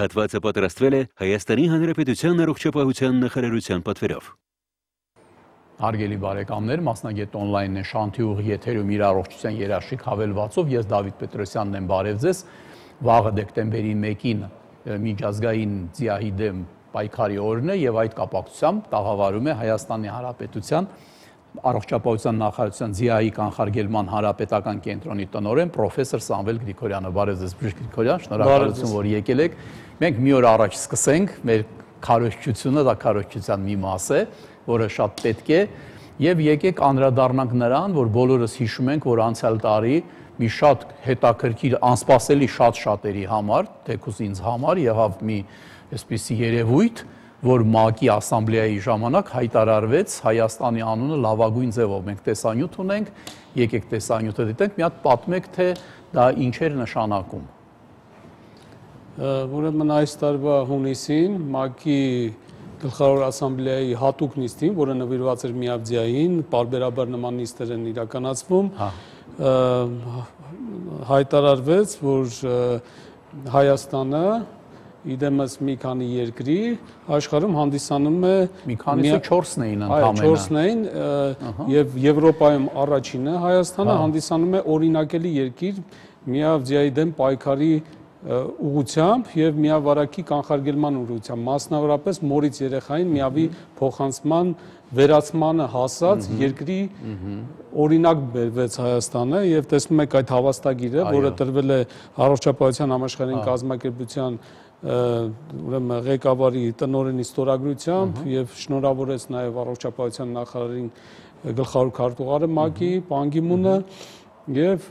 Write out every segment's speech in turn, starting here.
Հատվածը պատրաստվել է Հայաստանի Հանրապետության առողջապահության նախարարության պատվերով։ Հարգելի բարեկամներ, մասնագետ on-line է Շանթի ուղի եթերում իր առողջության երաշխիք հավելվածով, ես Դավիթ Պետրոսյանն եմ, բարև ձեզ։ Վաղը դեկտեմբերի 1-ին միջազգային ՁԻԱՀ-ի դեմ պայքարի օրն է եւ այդ կապակցությամբ տաղավարում է Հայաստանի Հանրապետության առողջապահության նախարարության ԶԻԱՀ-ի կանխարգելման հանրապետական կենտրոնի տնօրեն պրոֆեսոր Սամվել Գրիգորյանը։ Բարև ձեզ, Բժիշկ Գրիգորյան, շնորհակալություն, որ եկել եք։ Մենք մի օր առաջ սկսենք մեր քարոզչությունը, դա քարոզչության մի մաս է, որը շատ պետք է, եւ եկեք անդրադառնանք նրան, որ բոլորս հիշում ենք, որ անցյալ տարի մի շատ հետաքրքիր, անսպասելի շատերի համար, թեկուզ ինձ համար եղավ մի այսպիսի երևույթ, որ ՄԱԿ-ի ասամբլեայի ժամանակ հայտարարվեց Հայաստանի անունը լավագույն ձևով։ Մենք տեսանյութ ունենք, եկեք տեսանյութը դիտենք, մի հատ պատմեք, թե դա ինչ էր նշանակում։ Ուրեմն այս տարվա հունիսին ՄԱԿ-ի գլխավոր ասամբլեայի հատուկ նիստին, որը նվիրված էր միակ ՁԻԱՀ-ին, պարբերաբար նման նիստեր են իրականացվում, հայտարարվեց, որ Հայաստանը իդեմս մի քանի երկրի աշխարհում հանդիսանում է մի քանիսը 4-ն էին ընդամենը։ 4-ն էին եւ Եվրոպայում առաջինը Հայաստանը հանդիսանում է օրինակելի երկիր միակ ԶԻԱՀ-ի դեմ պայքարի ուղղությամբ եւ միավարակի կանխարգելման ուղղությամբ, մասնավորապես մորից երեխային միավի փոխանցման վերացմանը հասած երկրի օրինակ բերվեց Հայաստանը եւ տեսնում եք այդ հավաստագիրը, որը տրվել է Առողջապահության համաշխարհային կազմակերպության ուրեմն ղեկավարի տնօրենի ստորագրությամբ եւ շնորհավորեց նաեւ Առողջապահության նախարարին գլխավոր քարտուղարը ՄԱԿ-ի Պան Գի Մունը եւ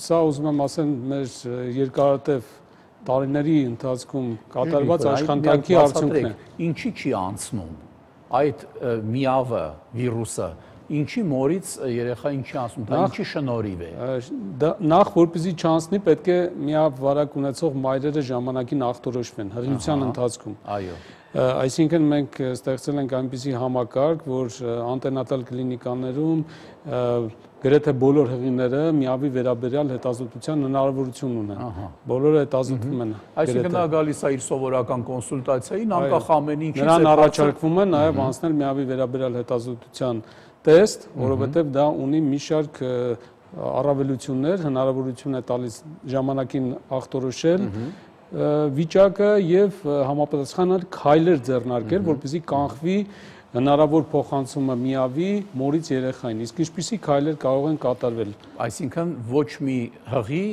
սա ուզում եմ ասել մեր երկարատև տարիների ընթացքում կատարված աշխատանքի արդյունքն է։ Ինչի չի անցնում այդ միավը վիրուսը, ինչի մորից երեխային չի անցնում, դա ինչի շնորհիվ է։ Նախ որպեսզի չանցնի, պետք է միավարակ ունեցող մայրերը ժամանակին ախտորոշվեն հղիության ընթացքում։ Այո։ Այսինքն մենք ստեղծել ենք այնպիսի համակարգ, որ անտենատալ կլինիկաներում գրեթե բոլոր հղիները միավի վերաբերյալ հետազոտության հնարավորություն ունեն։ Բոլորը հետազոտվում են։ Այսինքն նա գալիս է իր սովորական կոնսուլտացիային, անկախ ամեն ինչից նրան առաջարկվում է նաև անցնել միավի վերաբերյալ հետազոտության տեստ, որովհետև դա ունի մի շարք առավելություններ, հնարավորություն է տալիս ժամանակին ախտորոշել վիճակը եւ համապատասխանալ քայլեր ձեռնարկել, որպեսզի կանխվի հնարավոր փոխանցումը միավի մորից երեխային։ Իսկ ինչպիսի քայլեր կարող են կատարվել։ Այսինքն ոչ մի հղի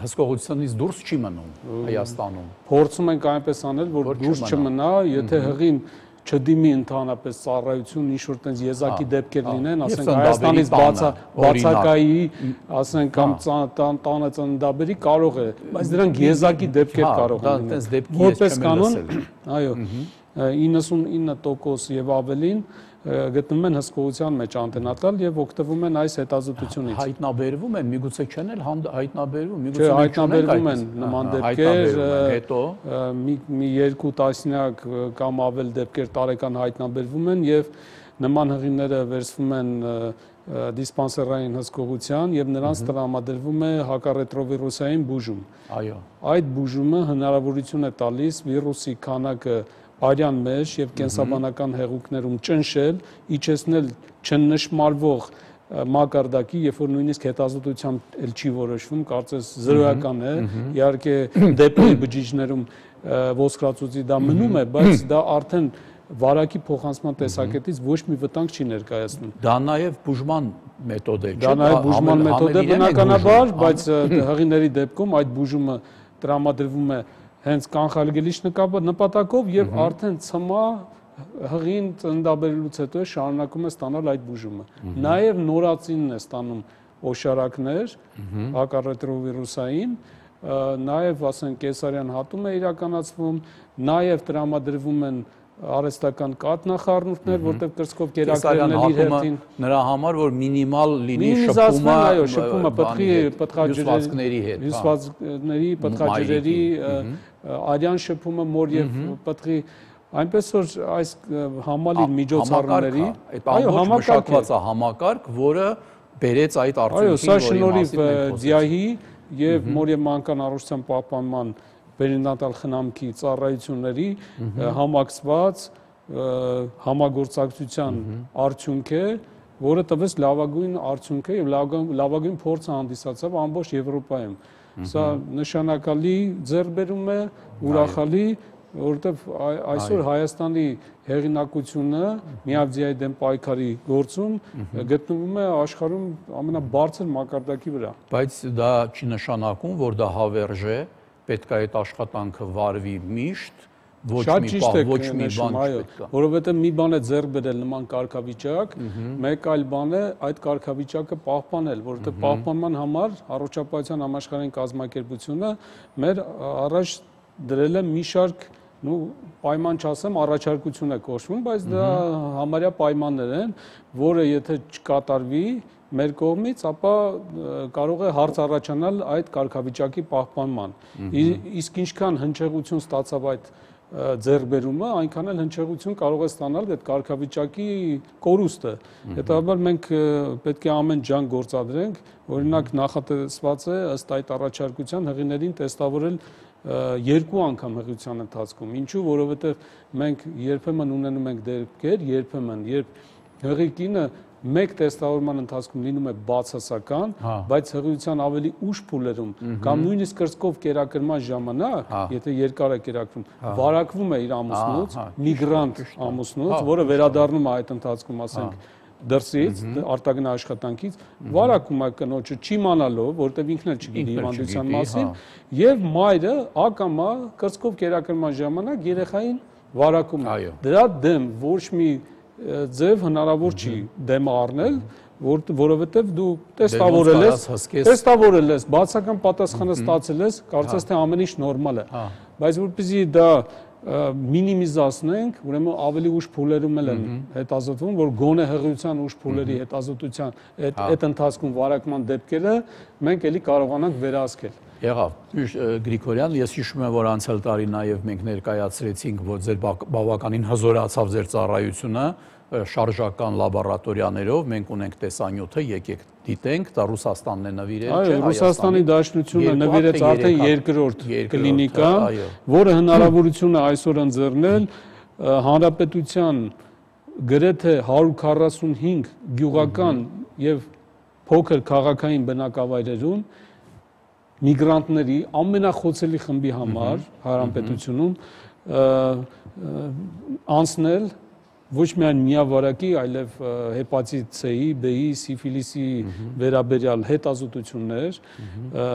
հսկողությունից դուրս չի մնում Հայաստանում։ Փորձում ենք այնպես անել, որ դուրս չմնա, եթե հղին չդիմի ընդհանրապես ծառայություն, ինչ-որ տենց եզակի դեպքեր լինեն, ասենք Հայաստանից բացակայի, ասենք կամ տանը ծննդաբերի կարող է, բայց դրանք եզակի դեպքեր կարող են լինել։ Որպես կանոն, այո, 99% եւ ավելին գտնվում են հսկողության մեջ անտենատալ եւ օգտվում են այս հետազոտությունից։ Հայտնաբերվում են, միգուցե չեն էլ հայտնաբերվում, միգուցե հայտնաբերվում են նման դեպքեր, հետո մի 2 տասնյակ կամ ավել դեպքեր տարեկան հայտնաբերվում են եւ նման հղիները վերցվում են դիսպանսերային հսկողության եւ նրանց տրամադրվում է հակառետրովիրուսային բուժում։ Այո։ Այդ բուժումը հնարավորություն է տալիս վիրուսի քանակը արյան մեջ եւ կենսաբանական հեղուկներում ճնշել, իջեցնել չնշմարվող մակարդակի, երբ որ նույնիսկ հետազոտությամբ էլ չի որոշվում, կարծես զրոյական է, իհարկե դեպի բջիջներում ոսկրածուծի դա մնում է, բայց դա արդեն վարակի փոխանցման տեսակետից ոչ մի վտանգ չի ներկայացնում։ Դա նաեւ բուժման մեթոդ է, չէ՞։ Դա նաեւ բուժման մեթոդ է բնականաբար, բայց հղիների դեպքում այդ բուժումը տրամադրվում է հենց կանխարգելիչ նպատակով եւ արդեն ցմա հղին ծննդաբերելուց հետո շարունակում է ստանալ այդ բուժումը։ Նաեւ նորածինն է ստանում օշարակներ հակառետրովիրուսային, նաեւ ասենք կեսարյան հատում է իրականացվում, նաեւ տրամադրվում են արհեստական կաթնախառնուրդներ, որտեղ կրծքով կերակրել իր հերթին նրա համար որ մինիմալ լինի շփումը, այո, շփումը պտղաջրերի հետ, հյուսվածքների, պտղաջրերի արյան շփումը մոր եւ պտղի, այնպես որ այս համալիր միջոցառումների, այո, համակարգված է համակարգ, որը բերեց այդ արդյունքին, այո, սա շնորհիվ ՁԻԱՀ-ի եւ մոր եւ մանկան առողջության պահպանման վերինատալ խնամքի ծառայությունների համակցված համագործակցության արդյունք է, որը տվեց լավագույն արդյունքը եւ լավագույն փորձը հանդիսացավ ամբողջ Եվրոպայում։ Սա նշանակալի ձեռքբերում է, ուրախալի, որովհետեւ այսօր Հայաստանի հեղինակությունը միավձիայի դեմ պայքարի գործում գտնվում է աշխարհում ամենաբարձր մակարդակի վրա։ Բայց դա չի նշանակում, որ դա հավերժ է, պետք է այդ աշխատանքը վարվի միշտ, ոչ մի բան չպետք է։ Որովհետեւ մի բան է ձեռք բերել նման կարգավիճակ, մեկ այլ բան է այդ կարգավիճակը պահպանել, որովհետեւ պահպանման համար Առողջապահության համաշխարհային կազմակերպությունը մեր առաջ դրել է մի շարք պայման չասեմ, առաջարկություն է կոչվում, բայց դա համարյա պայմաններ են, որը եթե չկատարվի մեր կողմից, ապա կարող է հարց առաջանալ այդ կարգավիճակի պահպանման։ Իսկ ինչքան հնչեղություն ստացավ այդ ձեռքբերումը, այնքան էլ հնչեղություն կարող է ստանալ այդ կարգավիճակի կորուստը։ Հետաբար մենք պետք է ամեն ջանք գործադրենք, օրինակ նախատեսված է ըստ այդ առաջարկության հղիներին տեստավորել 2 անգամ հղիության ընթացքում։ Ինչու, որովհետև մենք երբեմն ունենում ենք դեպքեր, երբ հղի մեկ տեստավորման ընթացքում լինում է բացասական, բայց հղիության ավելի ուշ փուլերում կամ նույնիսկ կրծքով կերակրման ժամանակ, եթե երկար է կերակրում, վարակվում է իր ամուսնուց, միգրանտ ամուսնուց, որը վերադառնում է այդ ընթացքում, ասենք, դրսից, արտագնա աշխատանքից, վարակում է կնոջը չիմանալով, որտեղ ինքն էլ չգիտի հիվանդության մասին, եւ մայրը ակամա կրծքով կերակրման ժամանակ երեխային վարակում է։ Դրա դեմ ոչ մի ձև հնարավոր չի դեմ առնել, որովհետև դու տեստավորել ես, բացական պատասխանը ստացել ես, կարծես թե ամեն ինչ նորմալ է։ Բայց որպեսզի դա մինիմիզացնենք, ուրեմն ավելի ուշ փուլերում են հետազոտվում, որ գոնե հղիության ուշ փուլերի հետազոտության այդ ընթացքում վարակման դեպքերը մենք էլի կարողանանք վերահսկել։ Եղավ, Գրիգորյան, ես հիշում եմ, որ անցյալ տարի նաև մենք ներկայացրեցինք, որ ձեր բավականին հզորացավ ձեր ծառայությունը շարժական լաբորատորիաներով, մենք ունենք տեսանյութը, եկեք դիտենք, դա Ռուսաստանն է նվիրել, չէ՞, Հայաստանի։ Ռուսաստանի Դաշնությունը նվիրեց արդեն երկրորդ կլինիկան, որը հնարավորություն է այսօր ընձեռնել հանրապետության գրեթե 145 գյուղական եւ փոքր քաղաքային բնակավայրերում միգրանտների ամենախոցելի խմբի համար հանրապետությունում անցնել ոչ միայն միավարակի, այլև հեպատիտ C-ի, B-ի, սիֆիլիսի վերաբերյալ հետազոտություններ,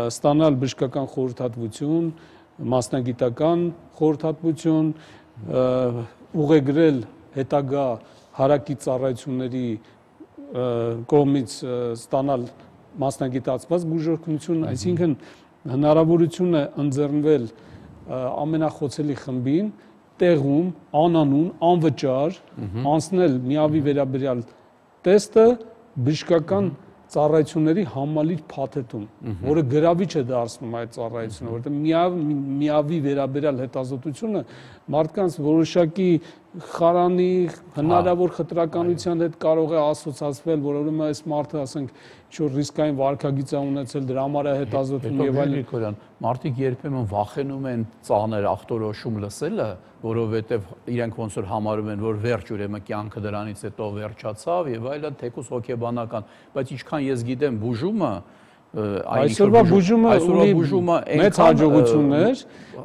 ստանալ բժշկական խորհրդատվություն, մասնագիտական խորհրդատվություն, ուղեգրել հետագա հարակից ծառայությունների կողմից ստանալ մասնագիտացված բուժօգնություն, այսինքն հնարավորություն է ընձեռնվել ամենախոցելի խմբին տեղում, անանուն, անվճար անցնել միավի վերաբերյալ տեստը բժշկական ծառայությունների համալիր փաթեթում, որը գրավիչ է դարձնում այդ ծառայությունը, որովհետև միավի վերաբերյալ հետազոտությունը մարդկանց որոշակի խարանի հնարավոր խտրականության հետ կարող է ասոցացվել, որովհետև այս մարդը, ասենք, ինչ-որ ռիսկային վարքագիծ է ունեցել, դրա համար է հետազոտում եւ այլն։ Մարդիկ երբեմն վախենում են ծանր ախտորոշում լսելը, որովհետև իրենք ոնց որ համարում են, որ վերջ ուրեմն կյանքը դրանից հետո վերջացավ եւ այլն, թեկուզ հոգեբանական, բայց ինչքան ես գիտեմ, բուժումը այսօրվա բուժումը ունի մեծ հաջողություններ,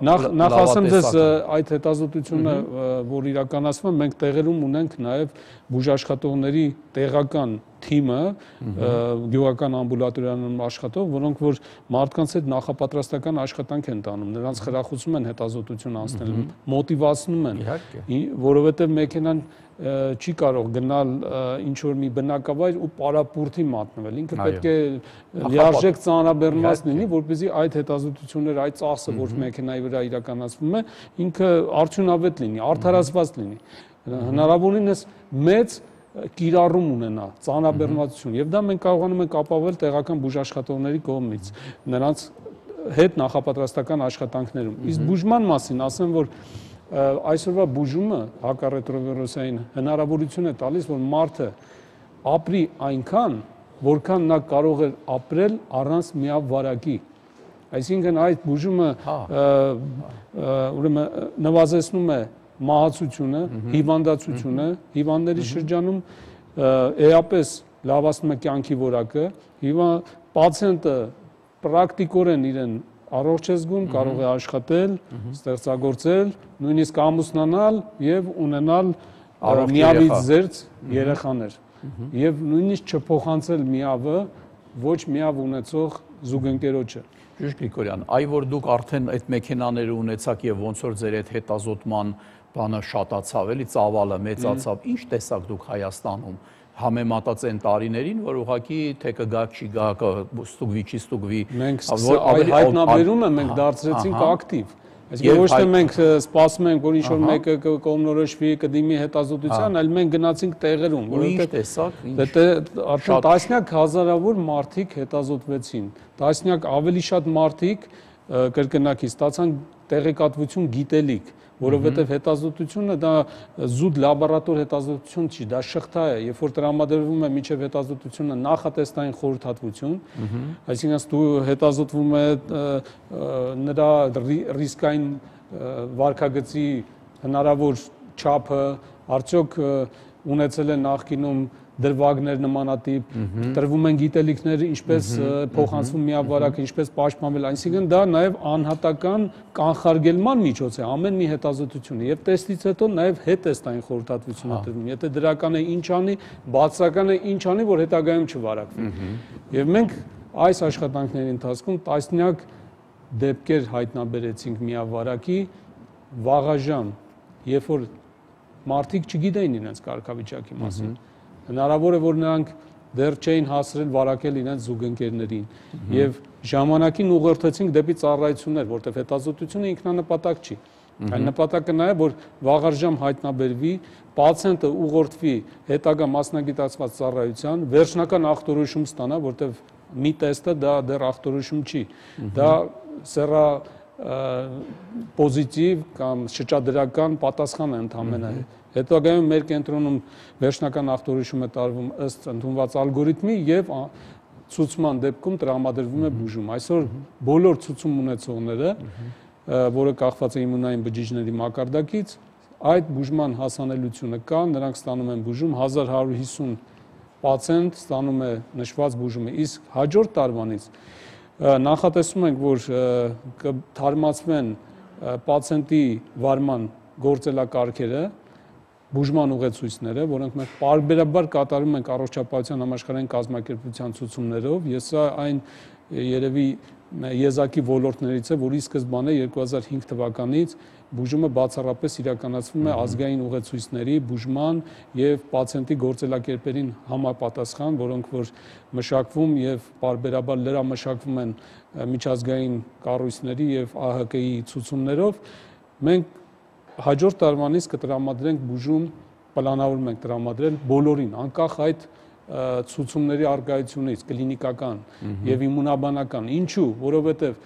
նախ ասեմ ձեզ այդ հետազոտությունը, որ իրականացվում է, մենք տեղերում ունենք նաև բուժաշխատողների տեղական թիմը, գյուղական ամբուլատորիայում աշխատող, որոնք որ մարդկանց հետ նախապատրաստական աշխատանք են տանում, նրանց խրախուսում են հետազոտություն անցնել, մոտիվացնում են, որովհետև մեքենան չի կարող գնալ ինչ-որ մի բնակավայր ու պարապուրդի մատնվել, ինքը պետք է լիարժեք ծանրաբեռնված լինի, որպեսզի այդ հետազոտությունները, այդ ծախսը, որ մեքենայի վրա իրականացվում է, ինքը արդյունավետ լինի, արդարացված լինի, հնարավորինս մեծ կիրառում ունենա, ծանրաբեռնվածություն, եւ դա մենք կարողանում ենք ապահովել տեղական բուժաշխատողների կողմից, նրանց հետ նախապատրաստական աշխատանքներում։ Իսկ բուժման մասին ասեմ, որ այսօրվա բուժումը հակառետրովիրուսային հնարավորություն է տալիս, որ մարդը ապրի այնքան, որքան նա կարող է ապրել առանց միավարակի։ Այսինքն այդ բուժումը ուրեմն նվազեցնում է մահացությունը, հիվանդացությունը, հիվանդների շրջանում էապես լավացնում է կյանքի որակը, պացիենտը պրակտիկորեն իրեն առողջ է զգում, կարող է աշխատել, ստեղծագործել, նույնիսկ ամուսնանալ եւ ունենալ միավից զերծ երեխաներ եւ նույնիսկ չփոխանցել միավը ոչ միավ ունեցող զուգընկերոջը։ Ժիշտ Գրիգորյան, այ որ դուք արդեն այդ մեքենաները ունեցաք եւ ոնց որ ձեր այդ հետազոտման բանը շատացավ, էլի ծավալը մեծացավ, ինչ տեսակ դուք Հայաստանում համեմատած այն տարիներին, որ ուղղակի թե կգա, չի գա, ստուգվի, չի ստուգվի։ Մենք հայտնաբերումը մենք դարձրեցինք ակտիվ։ Այսինքն ոչ թե մենք սպասում ենք, որ ինչ-որ մեկը կողմնորոշվի, կդիմի հետազոտության, այլ մենք գնացինք տեղերում, որովհետեւ արդեն տասնյակ հազարավոր մարդիկ հետազոտվեցին, տասնյակ ավելի շատ մարդիկ կրկնակի ստացան տեղեկատվություն, գիտելիք, որովհետև հետազոտությունը դա զուտ լաբորատոր հետազոտություն չի, դա շղթա է, երբ որ տրամադրվում է միջև հետազոտությունը նախատեստային խորհրդատվություն, այսինքն հետազոտվում է նրա ռիսկային վարքագծի հնարավոր չափը, արդյոք ունեցել է նախկինում դրվագներ նմանատիպ, տրվում են գիտելիքներ, ինչպես փոխանցվում միավարակը, ինչպես պաշտպանվել, այսինքն դա նաև անհատական կանխարգելման միջոց է ամեն մի հետազոտությունը եւ տեստից հետո նաև հետեստային խորհրդատվություն է տրվում, եթե դրական է ինչ անի, բացական է ինչ անի, որ հետագայում չվարակվի։ Եվ մենք այս աշխատանքների ընթացքում տասնյակ դեպքեր հայտնաբերեցինք միավարակի վաղաժամ, երբ որ մարդիկ չգիտեին իրենց կարգավիճակի մասին։ Հնարավոր է, որ նրանք դեռ չէին հասցրել վարակել իրենց զուգընկերներին եւ ժամանակին ուղղորդեցինք դեպի ծառայություններ, որտեղ հետազոտությունը ինքնանպատակ չի։ Այլ նպատակը նա է, որ վաղարժամ հայտնաբերվի, պացիենտը ուղղորդվի հետագա մասնագիտացված ծառայության, վերջնական ախտորոշում ստանա, որտեղ մի տեստը դա դեռ ախտորոշում չի։ Դա սերա պոզիտիվ կամ շրջադրական պատասխան է ընդհանրապես։ Հետագայում մեր կենտրոնում վերջնական ախտորոշում է տարվում ըստ ընդունված ալգորիթմի եւ ցուցման դեպքում տրամադրվում է բուժում։ Այսօր բոլոր ցուցում ունեցողները, որը կախված է իմունային բջիջների մակարդակից, այդ բուժման հասանելիությունը կա, նրանք ստանում են բուժում 1150 պացիենտ ստանում է նշված բուժումը, իսկ հաջորդ տարվանից նախատեսում ենք, որ կթարմացվեն պացիենտի վարման գործելակարգերը, բուժման ուղեցույցները, որոնք մենք պարբերաբար կատարում ենք առողջապահության համաշխարհային կազմակերպության ցուցումներով, ես սա այն երևի եզակի ոլորտներից է, որ ի սկզբանե 2005 թվականից բուժումը բացառապես իրականացվում է ազգային ուղեցույցների բուժման եւ պացիենտի գործելակերպերին համապատասխան, որոնք որ մշակվում եւ պարբերաբար լրամշակվում են միջազգային կառույցների եւ ԱՀԿ-ի ցուցումներով, մենք հաջորդ տարվանից կտրամադրենք բուժում, պլանավորում ենք տրամադրել բոլորին, անկախ այդ ցուցումների առկայությունից, կլինիկական եւ իմունաբանական։ Ինչու՞, որովհետեւ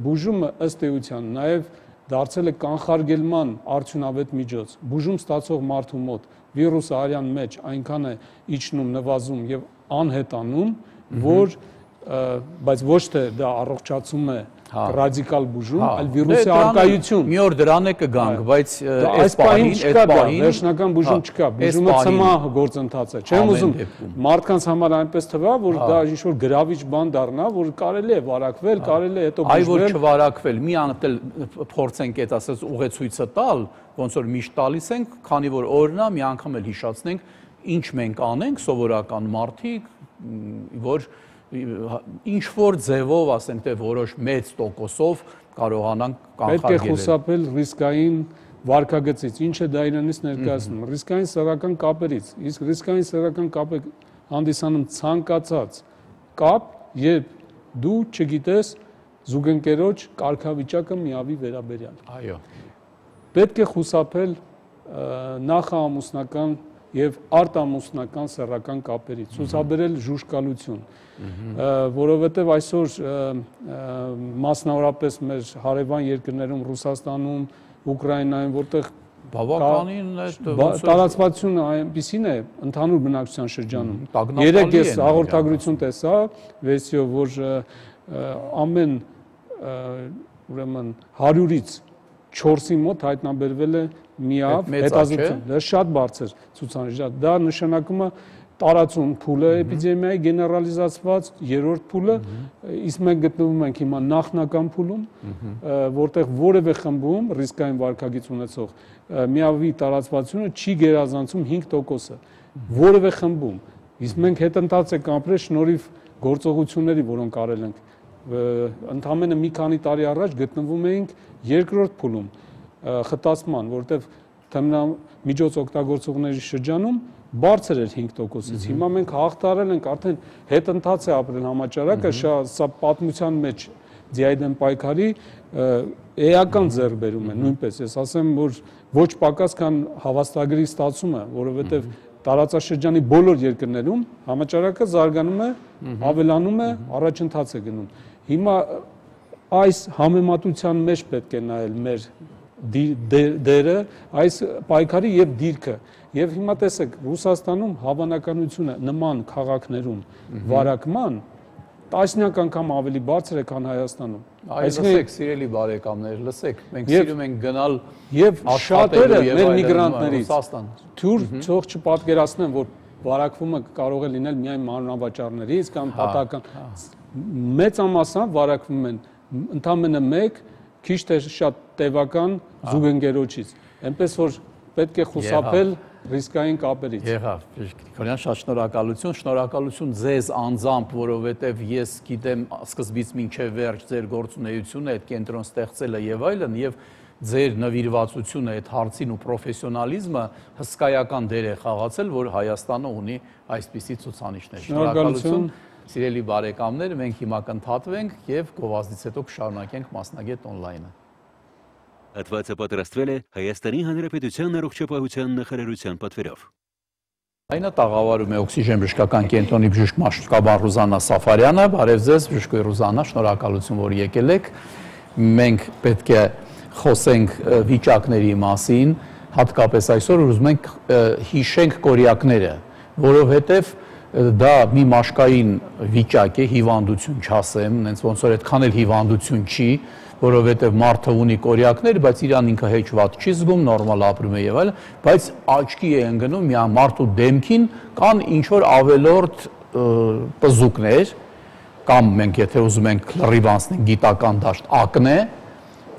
բուժումը ըստ էության նաեւ դարձել է կանխարգելման արդյունավետ միջոց։ Բուժում ստացող մարդու մոտ վիրուսը արյան մեջ այնքան է իջնում, նվազում եւ անհետանում, որ բայց ոչ թե դա առողջացում է ռադիկալ բուժում, այլ վիրուսի արկայություն։ Մի օր դրան է կգանք, բայց այս պահին չկա դա, վերջնական բուժում չկա, բուժումը ցմահ գործընթաց է։ Չեմ ուզում մարդկանց համար այնպես թվա, որ դա ինչ-որ գրավիչ բան դառնա, որ կարելի է վարակվել, կարելի է հետո բուժվել։ Այ որ չվարակվել, մի անգամ փորձենք այդ ասած ուղեցույցը տալ, ոնց որ միշտ տալիս ենք, քանի որ օրնա մի անգամ էլ հիշացնենք, ինչ մենք անենք սովորական մարդիկ, որ ինչ որ ձևով, ասենք թե որոշ մեծ տոկոսով կարողանանք կանխարգելել։ Պետք է խուսափել ռիսկային վարքագծից, ինչը դա իրենից ներկայացնում, ռիսկային սեռական կապերից, իսկ ռիսկային սեռական կապը հանդիսանում ցանկացած կապ, երբ դու չգիտես զուգընկերոջ կարգավիճակը միավի վերաբերյալ։ Այո։ Պետք է խուսափել նախաամուսնական եւ արտամուսնական սեռական կապերից, ցուցաբերել ժուժկալություն, որովհետեւ այսօր մասնավորապես մեր հարևան երկրներում, Ռուսաստանում, Ուկրաինայում, որտեղ բավականին տարածվածությունը այնպիսին է ընդհանուր բնակչության շրջանում։ Երեք ես հաղորդագրություն տեսա, վերսիով, որ ամեն ուրեմն 100-ից 4-ի մոտ հայտնաբերվել է միավ հետազոտություն, դա շատ բարձր ցուցանիշ, դա նշանակում է տարածուն փուլը էպիդեմիայի գեներալիզացված, երրորդ փուլը, իսկ մենք գտնվում ենք հիմա նախնական փուլում, որտեղ որևէ խմբում ռիսկային վարքագիծ ունեցող միավի տարածվածությունը չի գերազանցում 5%-ը, որևէ խմբում, իսկ մենք հետընթաց ենք ապրել շնորհիվ գործողությունների, որոնք արել ենք, ընդամենը մի քանի տարի առաջ գտնվում էինք երկրորդ փուլում խտացման, որտեղ միջոց օգտագործողների շրջանում բարձր էր 5%-ից, հիմա մենք հաղթարել ենք, արդեն հետընթաց է ապրել համաճարակը, սա պատմության մեջ ձիայդեմ պայքարի էական ձեռքբերում է, նույնպես ես ասեմ, որ ոչ պակաս քան հավաստագրի ստացումը, որովհետև տարածաշրջանի բոլոր երկրներում համաճարակը զարգանում է, ավելանում է, առաջընթաց է գնում։ Հիմա այս համեմատության մեջ պետք է նայել մեր դերը, այս պայքարի եւ դիրքը։ Եվ հիմա տեսեք, Ռուսաստանում հավանականությունը նման քաղաքներում վարակման տասնյակ անգամ ավելի բարձր է, քան Հայաստանում։ Լսեք, սիրելի բարեկամներ, լսեք, մենք սիրում ենք գնալ եւ շատերը մեր միգրանտներից թյուր ցող չպատկերացնեն, որ վարակվումը կարող է լինել միայն մանրավաճառներից կամ պատահական մեծամասամբ վարակվում են ընդամենը մեկ քիչ թե շատ տևական զուգընկերոջից։ Այնպես որ պետք է խուսափել ռիսկային կապերից։ Եղավ, Գրիգորյան, շատ շնորհակալություն ձեզ անձամբ, որովհետև ես գիտեմ սկզբից մինչև վերջ ձեր գործունեությունը, այդ կենտրոն ստեղծելը եւ այլն, եւ ձեր նվիրվածությունը այդ հարցին ու պրոֆեսիոնալիզմը հսկայական դեր է խաղացել, որ Հայաստանը ունի այսպիսի ցուցանիշներ։ Շնորհակալություն, սիրելի բարեկամներ, մենք հիմա կընդհատվենք եւ գովազդից հետո կշարունակենք Մասնագետ on-line-ը։ Հատվածը պատրաստվել է Հայաստանի Հանրապետության առողջապահության նախարարության պատվերով։ Այնա տաղավարում է օքսիգեն բժշկական կենտրոնի բժիշկ մաշկաբան Ռուզաննա Սաֆարյանը, բարև ձեզ, բժշկ Ռուզաննա, շնորհակալություն, որ եկել եք։ Մենք պետք է խոսենք վիճակների մասին, հատկապես այսօր ուզում ենք հիշենք կորյակները, որովհետև դա մի մաշկային վիճակ է, հիվանդություն չասեմ, նենց ոնց որ այդքան էլ հիվանդություն չի, որովհետև մարդը ունի կորյակներ, բայց իրան ինքը հեչված չի զգում, նորմալ ապրում է եւ այլն, բայց աչքի է ընկնում մի մարդու դեմքին կան ինչ որ ավելորդ պզուկներ, կամ մենք եթե ուզում ենք լրիվ անցնենք գիտական դաշտ, ակնե,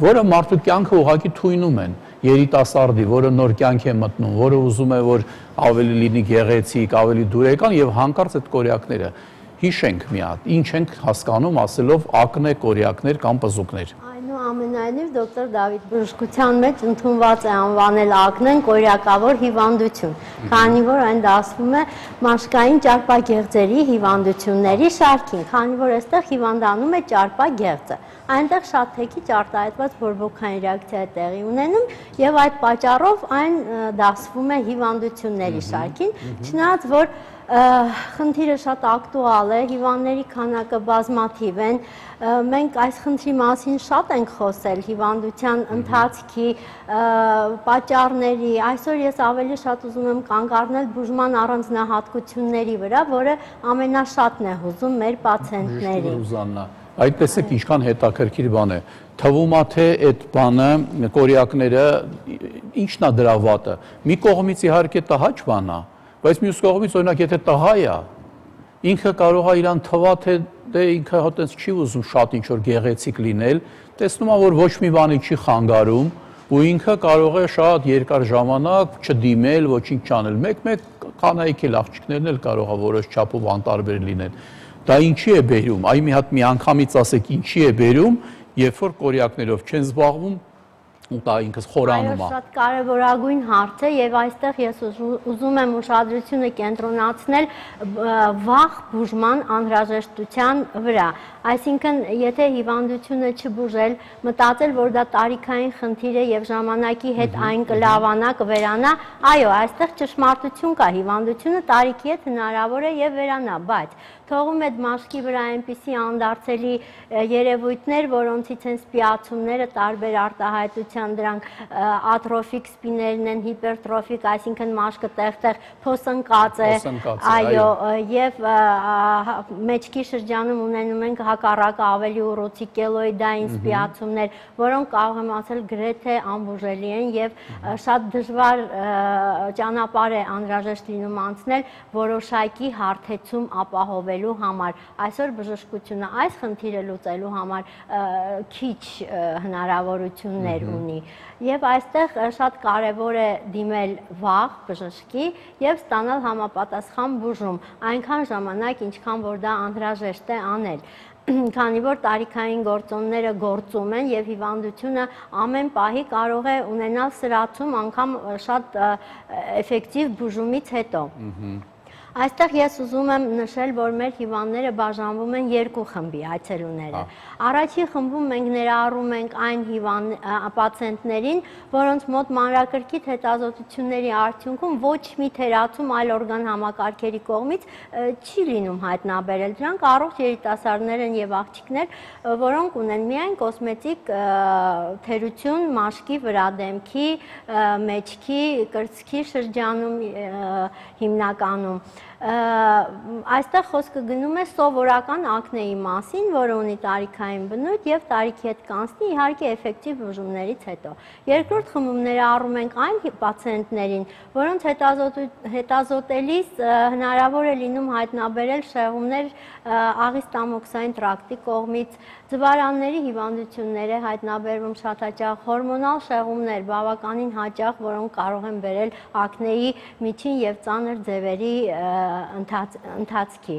որը մարդու կյանքը ուղղակի թույնում են, երիտասարդի, որը նոր կյանք է մտնում, որը ուզում է որ ավելի լինի գեղեցիկ, ավելի դուրեկան եւ հանկարծ այդ կորյակները հիշենք մի հատ, ինչ ենք հասկանում ասելով ակնե կորյակներ կամ պզուկներ։ Այնուամենայնիվ դոկտոր Դավիթ բժշկության մեջ ընդունված է անվանել ակնեն կորյակավոր հիվանդություն, քանի որ այն դասվում է մաշկային ճարպագեղձերի հիվանդությունների շարքին, քանի որ այստեղ հիվանդանում է ճարպագեղձը։ Այնտեղ շատ թեքիչ արտահայտված բորբոքային ռեակցիա է տեղի ունենում եւ այդ պատճառով այն դասվում է հիվանդությունների շարքին, չնայած որ խնդիրը շատ ակտուալ է, հիվանդների քանակը բազմաթիվ են, մենք այս խնդրի մասին շատ ենք խոսել հիվանդության ընթացքի պատճառների, այսօր ես ավելի շատ ուզում եմ կանգ առնել բուժման առանձնահատկությունների վրա, որը ամենաշատն է հուզում մեր պացիենտներին։ Այդ տեսեք ինչքան հետաքրքիր բան է, թվում է թե այդ բանը, կորյակները, ինչն է դրա վատը, մի կողմից իհարկե տհաճ բան է, բայց մյուս կողմից օրինակ եթե տղա է, ինքը կարող է իրան թվա թե դե ինքը հատենց չի ուզում շատ ինչ որ գեղեցիկ լինել, տեսնում է որ ոչ մի բանի չի խանգարում ու ինքը կարող է շատ երկար ժամանակ չդիմել, ոչինչ չանել, մեկ-մեկ կանայք էլ աղջիկներն էլ կարող է որոշ չափով անտարբեր լինեն։ Դա ինչի է բերում, այ մի հատ մի անգամից ասեք ինչի է բերում, երբ որ կորյակներով չեն զբաղվում ու դա ինքս խորանում է։ Այո, շատ կարևորագույն հարց է եւ այստեղ ես ուզում եմ ուշադրությունը կենտրոնացնել վաղ բուժման անհրաժեշտության վրա։ Այսինքն, եթե հիվանդությունը չբուժել, մտածել, որ դա տարիքային խնդիր է եւ ժամանակի հետ այն կլավանա, կվերանա, այո, այստեղ ճշմարտություն կա, հիվանդությունը տարիքի հետ հնարավոր է եւ վերանա, բայց թողում այդ մաշկի վրա այնպիսի անդարձելի երևույթներ, որոնցից են սպիացումները, տարբեր արտահայտության բնության դրանք ատրոֆիկ սպիներն են, հիպերտրոֆիկ, այսինքն մաշկը տեղ-տեղ փոսնկած է, այո, եւ մեջքի շրջանում ունենում ենք հակառակը ավելի ուռուցիկ կելոիդային սպիացումներ, որոնք կարող եմ ասել գրեթե անբուժելի են եւ շատ դժվար ճանապարհ է անհրաժեշտ լինում անցնել որոշակի հարթեցում ապահովելու համար։ Այսօր բժշկությունը այս խնդիրը լուծելու համար քիչ հնարավորություններ ունի եւ այստեղ շատ կարեւոր է դիմել վաղ բժշկի եւ ստանալ համապատասխան բուժում այնքան ժամանակ, ինչքան որ դա անհրաժեշտ է անել։ Քանի որ տարիքային գործոնները գործում են եւ հիվանդությունը ամեն պահի կարող է ունենալ սրացում անգամ շատ էֆեկտիվ բուժումից հետո։ Այստեղ ես ուզում եմ նշել, որ մեր հիվանդները բաժանվում են երկու խմբի այցելուները։ Առաջին խմբում մենք ներառում ենք այն պացիենտներին, որոնց մոտ մանրակրկիտ հետազոտությունների արդյունքում ոչ մի թերացում այլ օրգան համակարգերի կողմից չի լինում հայտնաբերել։ Դրանք առողջ երիտասարդներ են եւ աղջիկներ, որոնք ունեն միայն կոսմետիկ թերություն մաշկի վրա, դեմքի, մեջքի, կրծքի շրջանում հիմնականում։ Այստեղ խոսքը գնում է սովորական ակնեի մասին, որը ունի տարիքային բնույթ եւ տարիքի հետ կանցնի իհարկե էֆեկտիվ բուժումներից հետո։ Երկրորդ խմբում ներառում ենք այն պացիենտներին, որոնց հետազոտելիս հնարավոր է լինում հայտնաբերել շեղումներ աղիստամոքսային տրակտի կողմից, ձվարանների հիվանդություններ է հայտնաբերվում շատ հաճախ, հորմոնալ շեղումներ բավականին հաճախ, որոնք կարող են բերել ակնեի միջին եւ ծանր ձևերի ընթացքի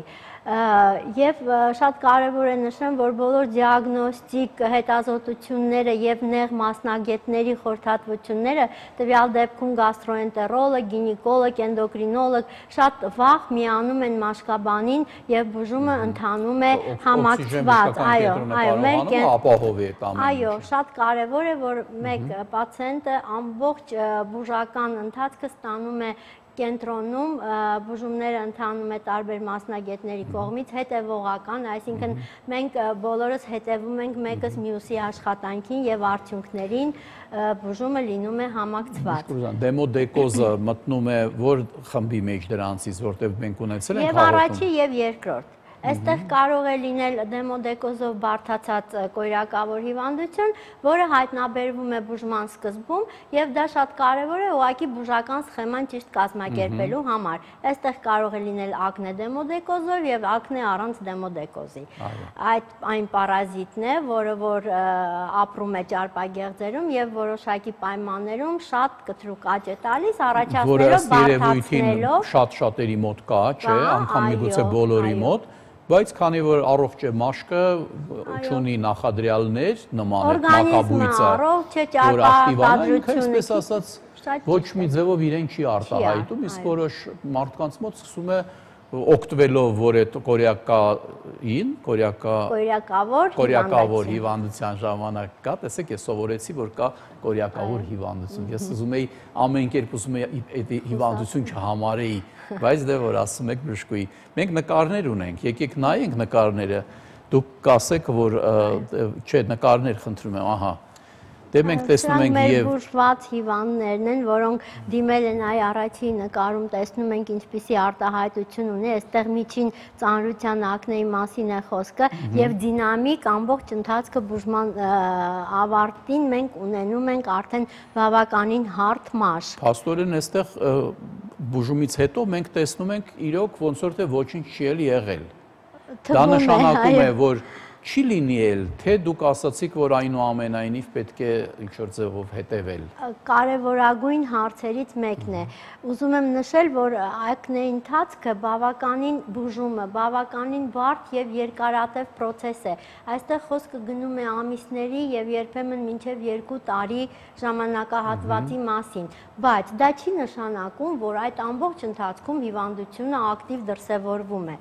եւ շատ կարեւոր է նշեմ, որ բոլոր դիագնոստիկ հետազոտությունները եւ նեղ մասնագետների խորհրդատվությունները տվյալ դեպքում գաստրոենտերոլոգ, գինեկոլոգ, էնդոկրինոլոգ շատ վաղ միանում են մաշկաբանին եւ բուժումը ընթանում է համակցված, այո, շատ կարեւոր է, որ մեկ պացիենտը ամբողջ բուժական ընթացքը ստանում է կենտրոնում, բուժումները ընթանում է տարբեր մասնագետների կողմից հետևողական, այսինքն մենք բոլորս հետևում ենք մեկս մյուսի աշխատանքին եւ արդյունքներին, բուժումը լինում է համակցված։ Դեմոդեկոզը մտնում է որ խմբի մեջ դրանցից, որտեղ մենք ունեցել ենք եւ առաջի եւ երկրորդ։ Այստեղ կարող է լինել դեմոդեկոզով բարդացած կոյրակավոր հիվանդություն, որը հայտնաբերվում է բուժման սկզբում եւ դա շատ կարեւոր է ուղղակի բուժական սխեման ճիշտ կազմակերպելու համար։ Այստեղ կարող է լինել ակնե դեմոդեկոզով եւ ակնե առանց դեմոդեկոզի։ Այն պարազիտն է, որը որ ապրում է ճարպագեղձերում եւ որոշակի պայմաններում շատ կտրուկ աճ է տալիս, առաջացնելով բարդացնելով շատ-շատերի մոտ կա, չէ, անգամ միգուցե բոլորի մոտ։ Բայց քանի որ առողջ է մաշկը, չունի նախադրյալներ, նման է մակաբույծը, որ ակտիվանա, այսպես ասած, ոչ մի ձևով իրեն չի արտահայտում, իսկ որոշ մարդկանց մոտ սկսում է օգտվելով, որ այդ կորյակավոր հիվանդության ժամանակ կա, տեսեք, ես սովորեցի, որ կա կորյակավոր հիվանդություն, ես ուզում էի ամեն կերպ ուզում էի այդ հիվանդություն չհամարեի, բայց դե որ ասում եք բժշկուհի, մենք նկարներ ունենք, եկեք նայենք նկարները, դուք կասեք, որ չէ, նկարներ խնդրում եմ, ահա, դե մենք տեսնում ենք եւ բուժված հիվանդներն են, որոնք դիմել են այ առաջի նկարում տեսնում ենք ինչպիսի արտահայտություն ունի, այստեղ միջին ծանրության ակնեի մասին է խոսքը եւ դինամիկ ամբողջ ընթացքը բուժման ավարտին մենք ունենում ենք արդեն բավականին հարթ մաշկ։ Փաստորեն այստեղ բուժումից հետո մենք տեսնում ենք իրոք ոնց որ թե ոչինչ չի եղել։ Դա նշանակում է, որ չի լինի էլ, թե դուք ասացիք, որ այնուամենայնիվ պետք է ինչ-որ ձևով հետևել։ Կարևորագույն հարցերից մեկն է։ Ուզում եմ նշել, որ ակնեի ընթացքը բավականին բուժումը, բավականին բարդ եւ երկարատև պրոցես է։ Այստեղ խոսքը գնում է ամիսների եւ երբեմն մինչեւ 2 տարի ժամանակահատվածի մասին, բայց դա չի նշանակում, որ այդ ամբողջ ընթացքում հիվանդությունը ակտիվ դրսևորվում է։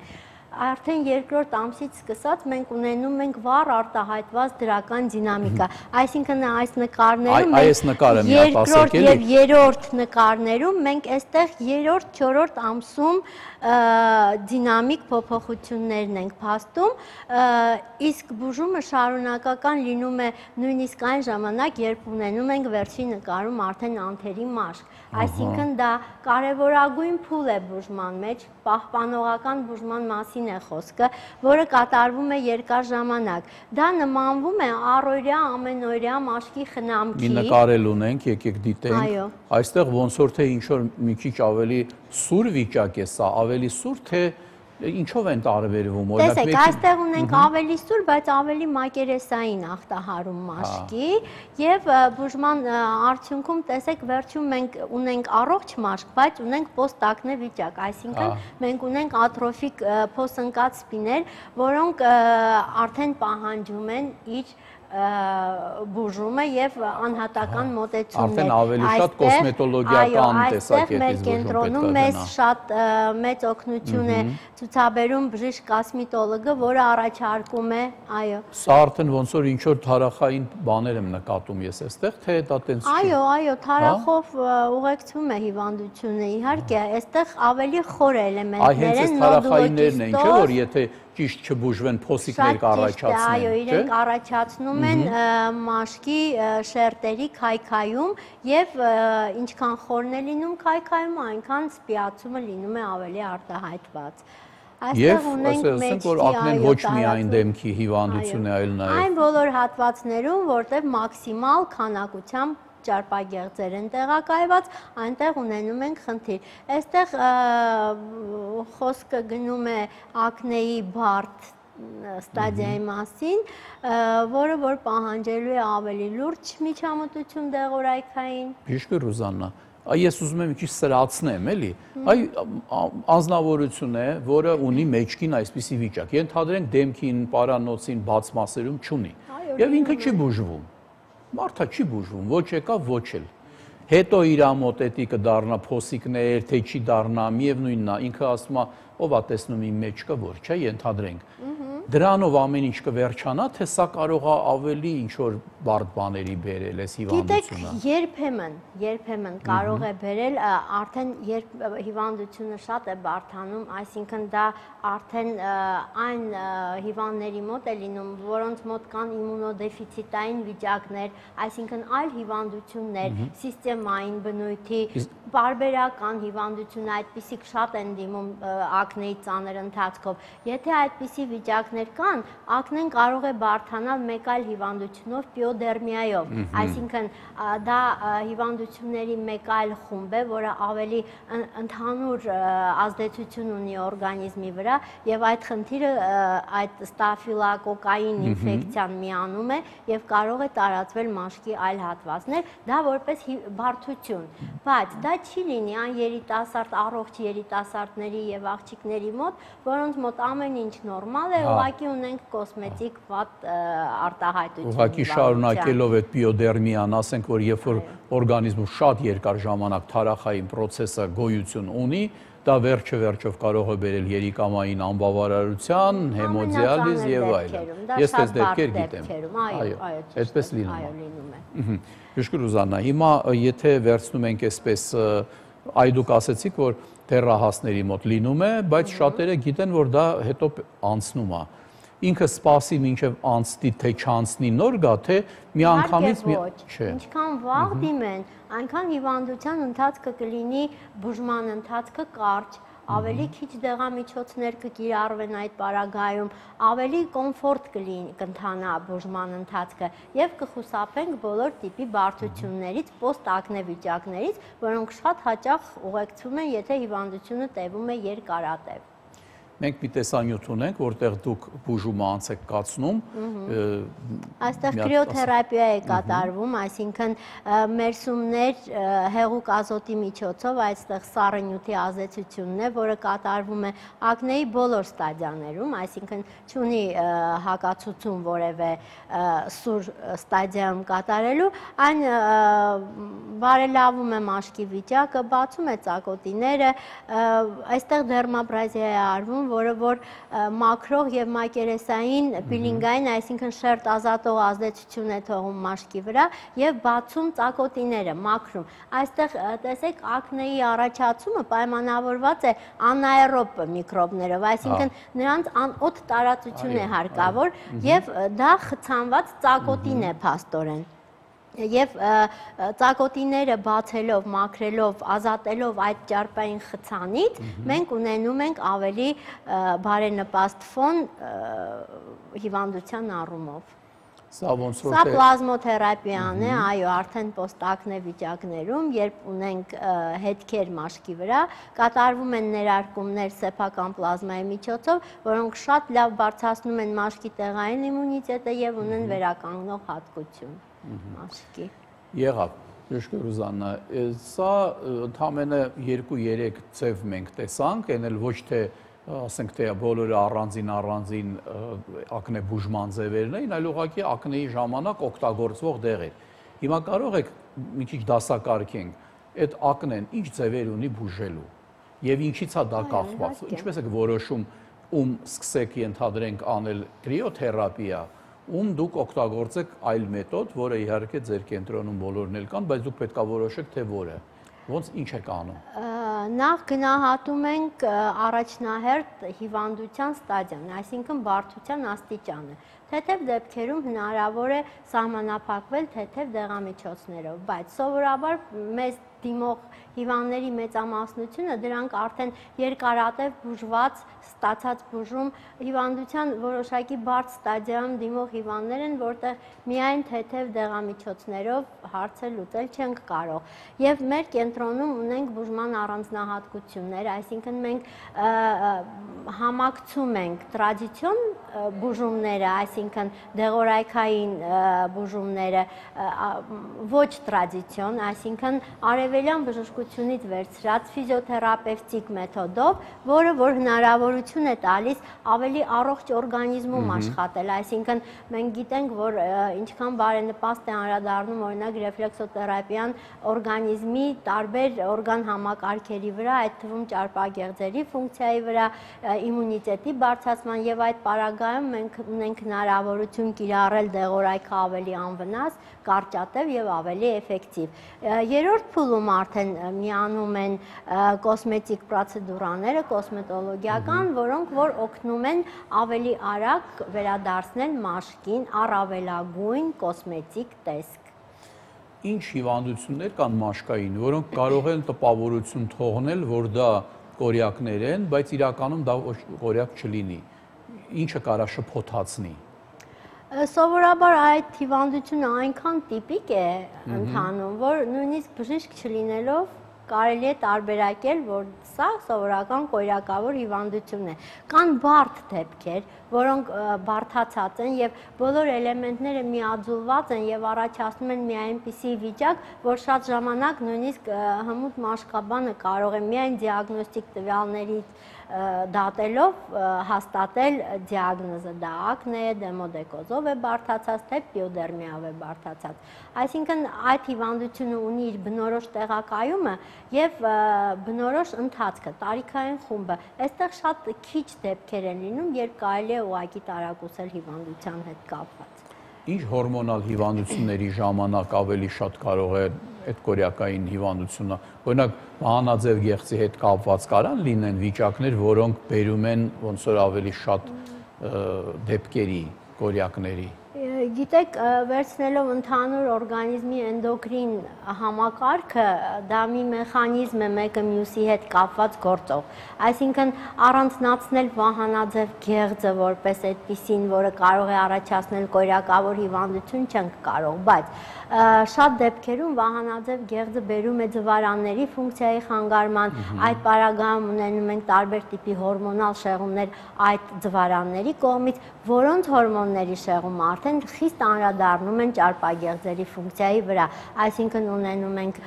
արդեն երկրորդ ամսից սկսած մենք ունենում ենք վառ արտահայտված դրական դինամիկա։ Այսինքն այս նկարներում երկրորդ եւ երրորդ նկարներում մենք այստեղ երրորդ, չորրորդ ամսում դինամիկ փոփոխություններն ենք փաստում, իսկ բուժումը շարունակական լինում է նույնիսկ այն ժամանակ, երբ ունենում ենք վերջին նկարում արդեն անթերի մաշկ։ Այսինքն դա կարևորագույն փուլ է բուժման մեջ, պահպանողական բուժման մասին է խոսքը, որը կատարվում է երկար ժամանակ։ Դա նմանվում է առօրյա ամենօրյա մաշկի խնամքի։ Մի նկարել ունենք, եկեք դիտենք։ Այստեղ ոնց որ թե ինչ որ մի քիչ ավելի սուր վիճակ է սա, ավելի սուր թե ինչով են տարբերվում։ Տեսեք, այստեղ ունենք ավելի սուր, բայց ավելի մակերեսային ախտահարում մաշկի եւ բուժման արդյունքում տեսեք վերջում մենք ունենք առողջ մաշկ, բայց ունենք պոստակնե վիճակ, այսինքն մենք ունենք ատրոֆիկ փոսընկած սպիներ, որոնք արդեն պահանջում են իր բուժումը եւ անհատական մոտեցումներ։ Արդեն ավելի շատ կոսմետոլոգիական տեսակետից բուժում մեր կենտրոնում մեզ շատ մեծ օգնություն է ցուցաբերում բժիշկ կոսմետոլոգը, որը առաջարկում է, այո։ Սա արդեն ոնց որ ինչ որ թարախային բաներ եմ նկատում ես այստեղ, թե դա տենց չի։ Այո, թարախով ուղեկցվում է հիվանդությունը, իհարկե, այստեղ ավելի խոր էլեմենտներ են, թարախայիններն են, չէ՞ որ եթե ճիշտ չբուժվեն փոսիկներ կառաջացնեն։ Այո, իրենք առաջացնում են մաշկի շերտերի քայքայում եւ ինչքան խորն է լինում քայքայումը, այնքան սպիացումը լինում է ավելի արտահայտված։ Այստեղ ունենք մեջքի, որ ակնեն ոչ միայն դեմքի հիվանդություն է, այլ նաեւ այն բոլոր հատվածներում, որտեղ մաքսիմալ քանակությամբ ճարպագեղձեր են տեղակայված, այնտեղ ունենում ենք խնդիր։ Այստեղ խոսքը գնում է ակնեի բարդ ստադիայի մասին, որը որ պահանջելու է ավելի լուրջ միջամտություն դեղորայքային։ Բժիշկ Ռուզաննա, ես ուզում եմ մի քիչ սրացնեմ, էլի։ Այ անձնավորություն է, որը ունի մեջքին այսպիսի վիճակ։ Ենթադրենք դեմքին, պարանոցին, բաց մասերում չունի։ Եվ ինքը չի բուժվում։ Մարդը չի բուժվում, ոչ եկավ, ոչ էլ։ Հետո իր մոտ էտի կդառնա փոսիկներ, թե չի դառնա, միևնույնն է, ինքը ասում է, ով է տեսնում իմ մեջքը, որ չէ, ենթադրենք։ Դրանով ամեն ինչ կվերջանա, թե սա կարող է ավելի ինչ որ բարդ բաների բերել այս հիվանդությունը։ Գիտեք, երբեմն կարող է բերել, արդեն երբ հիվանդությունը շատ է բարդանում, այսինքն դա արդեն այն հիվանդների մոտ է լինում, որոնց մոտ կան իմունոդեֆիցիտային վիճակներ, այսինքն այլ հիվանդություններ, սիստեմային բնույթի, բարբերական հիվանդություն, այդպիսիք շատ են դիմում ակնեի ծանր ընթացքով։ Եթե այդպիսի վիճակներ կան, ակնեն կարող է բարդանալ մեկ այլ հիվանդությունով, պիոդերմիայով, այսինքն դա հիվանդությունների մեկ այլ խումբ է, որը ավելի ընդհանուր ազդեցություն ունի օրգանիզմի վրա եւ այդ խնդիրը այդ ստաֆիլոկոկային ինֆեկցիան միանում է եւ կարող է տարածվել մաշկի այլ հատվածներ, դա որպես բարդություն, բայց դա չի լինի այն երիտասարդ առողջ երիտասարդների եւ աղջիկների մոտ, որոնց մոտ ամեն ինչ նորմալ է, ուղղակի ունենք կոսմետիկ վատ արտահայտություն։ Ուղղակի շարունակելով այդ պիոդերմիան, ասենք որ երբ որ օրգանիզմը շատ երկար ժամանակ թարախային process-ը գոյություն ունի, դա վերջով կարող է բերել երիկամային անբավարարության, հեմոդիալիզ եւ այլն։ Ես այս դեպքեր գիտեմ։ Այո, այդպես լինում է։ Բժիշկ Ռուզաննա, հիմա եթե վերցնում ենք այսպես, այ դուք ասեցիք, որ դեռահասների մոտ լինում է, բայց շատերը գիտեն, որ դա հետո անցնում է։ Ինքը սպասի մինչև անցնի, թե չանցնի նոր գա, թե միանգամից չէ։ Ինչքան վաղ դիմեն, այնքան հիվանդության ընթացքը կլինի բուժման ընթացքը կարճ, ավելի քիչ դեղամիջոցներ կկիրառվեն այդ պարագայում, ավելի կոմֆորտ կընթանա բուժման ընթացքը եւ կխուսափենք բոլոր տիպի բարդություններից, պոստակնե վիճակներից, որոնք շատ հաճախ ուղեկցվում են, եթե հիվանդությունը տևում է երկարատև։ Մենք մի տեսանյութ ունենք, որտեղ դուք բուժումը անց եք կացնում։ Այստեղ կրիոթերապիա է կատարվում, այսինքն մերսումներ հեղուկ ազոտի միջոցով, այստեղ սառը նյութի ազդեցությունն է, որը կատարվում է ակնեի բոլոր ստադիաներում, այսինքն չունի հակացություն որևէ սուր ստադիայում կատարելու, այն բարելավում է մաշկի վիճակը, բացում է ծակոտիները, այստեղ դերմաբրազիա է արվում, որը որ մակրող եւ մակերեսային պիլինգային, այսինքն շերտ ազատող ազդեցություն է թողում մաշկի վրա եւ բացում ծակոտիները, մաքրում։ Այստեղ տեսեք ակնեի առաջացումը պայմանավորված է անաերոբ միկրոբներով, այսինքն նրանց անօդ տարածություն է հարկավոր եւ դա խցանված ծակոտին է փաստորեն։ Եվ ծակոտիները բացելով, մաքրելով, ազատելով այդ ճարպային խցանից, մենք ունենում ենք ավելի բարենպաստ ֆոն հիվանդության առումով։ Սա ոնց որ Սա պլազմոթերապիան է, այո, արդեն պոստակնե վիճակներում, երբ ունենք հետքեր մաշկի վրա, կատարվում են ներարկումներ սեփական պլազմայի միջոցով, որոնք շատ լավ բարձրացնում են մաշկի տեղային իմունիտետը եւ ունեն վերականգնող հատկություն մաշկի։ Եղավ, Ժեշկե Ռուզաննա, սա ընդամենը 2-3 ձև մենք տեսանք, այն էլ ոչ թե ասենք թե բոլորը առանձին ակնե բուժման ձևերն էին, այլ ուղղակի ակնեի ժամանակ օգտագործվող դեղեր։ Հիմա կարող եք մի քիչ դասակարգենք, այդ ակնեն ինչ ձևեր ունի բուժելու եւ ինչից է դա կախված։ Ինչպես եք որոշում ում սկսեք ենթադրենք անել կրիոթերապիա, ում դուք օգտագործեք այլ մեթոդ, որը իհարկե ձեր կենտրոնում բոլորն էլ կան, բայց դուք պետք է որոշեք թե որը։ Ոնց ինչ եք անում։ Նախ գնահատում ենք առաջնահերթ հիվանդության ստադիան, այսինքն բարդության աստիճանը։ Թեթև դեպքերում հնարավոր է սահմանափակվել թեթև դեղամիջոցներով, բայց սովորաբար մեզ դիմող հիվանդների մեծամասնությունը դրանք արդեն երկարատև բուժված, ստացած բուժում հիվանդության որոշակի բարդ ստադիայում դիմող հիվանդներ են, որտեղ միայն թեթև դեղամիջոցներով հարցը լուծել չենք կարող։ Եվ մեր կենտրոնում ունենք բուժման առանձնահատկություններ, այսինքն մենք համակցում ենք տրադիցիոն բուժումները, այսինքն դեղորայքային բուժումները, ոչ տրադիցիոն, այսինքն արևելյան բժշկությունից վերցրած ֆիզիոթերապևտիկ մեթոդով, որը որ հնարավորություն է տալիս ավելի առողջ օրգանիզմում աշխատել, այսինքն մենք գիտենք, որ ինչքան բարենպաստ է անդրադառնում օրինակ ռեֆլեքսոթերապիան օրգանիզմի տարբեր օրգան համակարգերի վրա, այդ թվում ճարպագեղձերի ֆունկցիայի վրա, իմունիտետի բարձրացման եւ այդ պարագայում մենք ունենք հնարավորություն կիրառել դեղորայքը ավելի անվնաս, կարճատև եւ ավելի էֆեկտիվ։ Երրորդ փուլում արդեն միանում են կոսմետիկ պրոցեդուրաները, կոսմետոլոգիական, որոնք որ օգնում են ավելի արագ վերադարձնել մաշկին առավելագույն կոսմետիկ տեսք։ Ինչ հիվանդություններ կան մաշկային, որոնք կարող են տպավորություն թողնել, որ դա կորյակներ են, բայց իրականում դա կորյակ չլինի։ Ինչը կարա շփոթացնի։ Սովորաբար այդ հիվանդությունը այնքան տիպիկ է ընթանում, որ նույնիսկ բժիշկ չլինելով կարելի է տարբերակել, որ սա սովորական կորյակավոր հիվանդություն է։ Կան բարդ դեպքեր, որոնք բարդացած են եւ բոլոր էլեմենտները միաձուլված են եւ առաջացնում են մի այնպիսի վիճակ, որ շատ ժամանակ նույնիսկ հմուտ մաշկաբանը կարող է միայն դիագնոստիկ տվյալներից դատելով հաստատել դիագնոզը, դա ակնե է, դեմոդեկոզով է բարդացած, թե պիոդերմիայով է բարդացած։ Այսինքն այդ հիվանդությունը ունի իր բնորոշ տեղակայումը եւ բնորոշ ընթացքը, տարիքային խումբը։ Այստեղ շատ քիչ դեպքեր են լինում, երբ կարելի է ուղղակի տարակուսել հիվանդության հետ կապված։ Ինչ հորմոնալ հիվանդությունների ժամանակ ավելի շատ կարող է այդ կորյակային հիվանդությունը, օրինակ վահանաձև գեղձի հետ կապված կարան լինեն վիճակներ, որոնք բերում են ոնց որ ավելի շատ դեպքերի, կորյակների։ Գիտեք, վերցնելով ընդհանուր օրգանիզմի էնդոկրին համակարգը, դա մի մեխանիզմ է մեկը մյուսի հետ կապված գործող։ Այսինքն առանձնացնել վահանաձև գեղձը որպես այդպիսին, որը կարող է առաջացնել կորյակավոր հիվանդություն, չենք կարող, բայց շատ դեպքերում վահանաձև գեղձը բերում է ձվարանների ֆունկցիայի խանգարման, այդ պարագայում ունենում ենք տարբեր տիպի հորմոնալ շեղումներ այդ ձվարանների կողմից, որոնց հորմոնների շեղումը արդեն խիստ անդրադառնում են ճարպագեղձերի ֆունկցիայի վրա, այսինքն ունենում ենք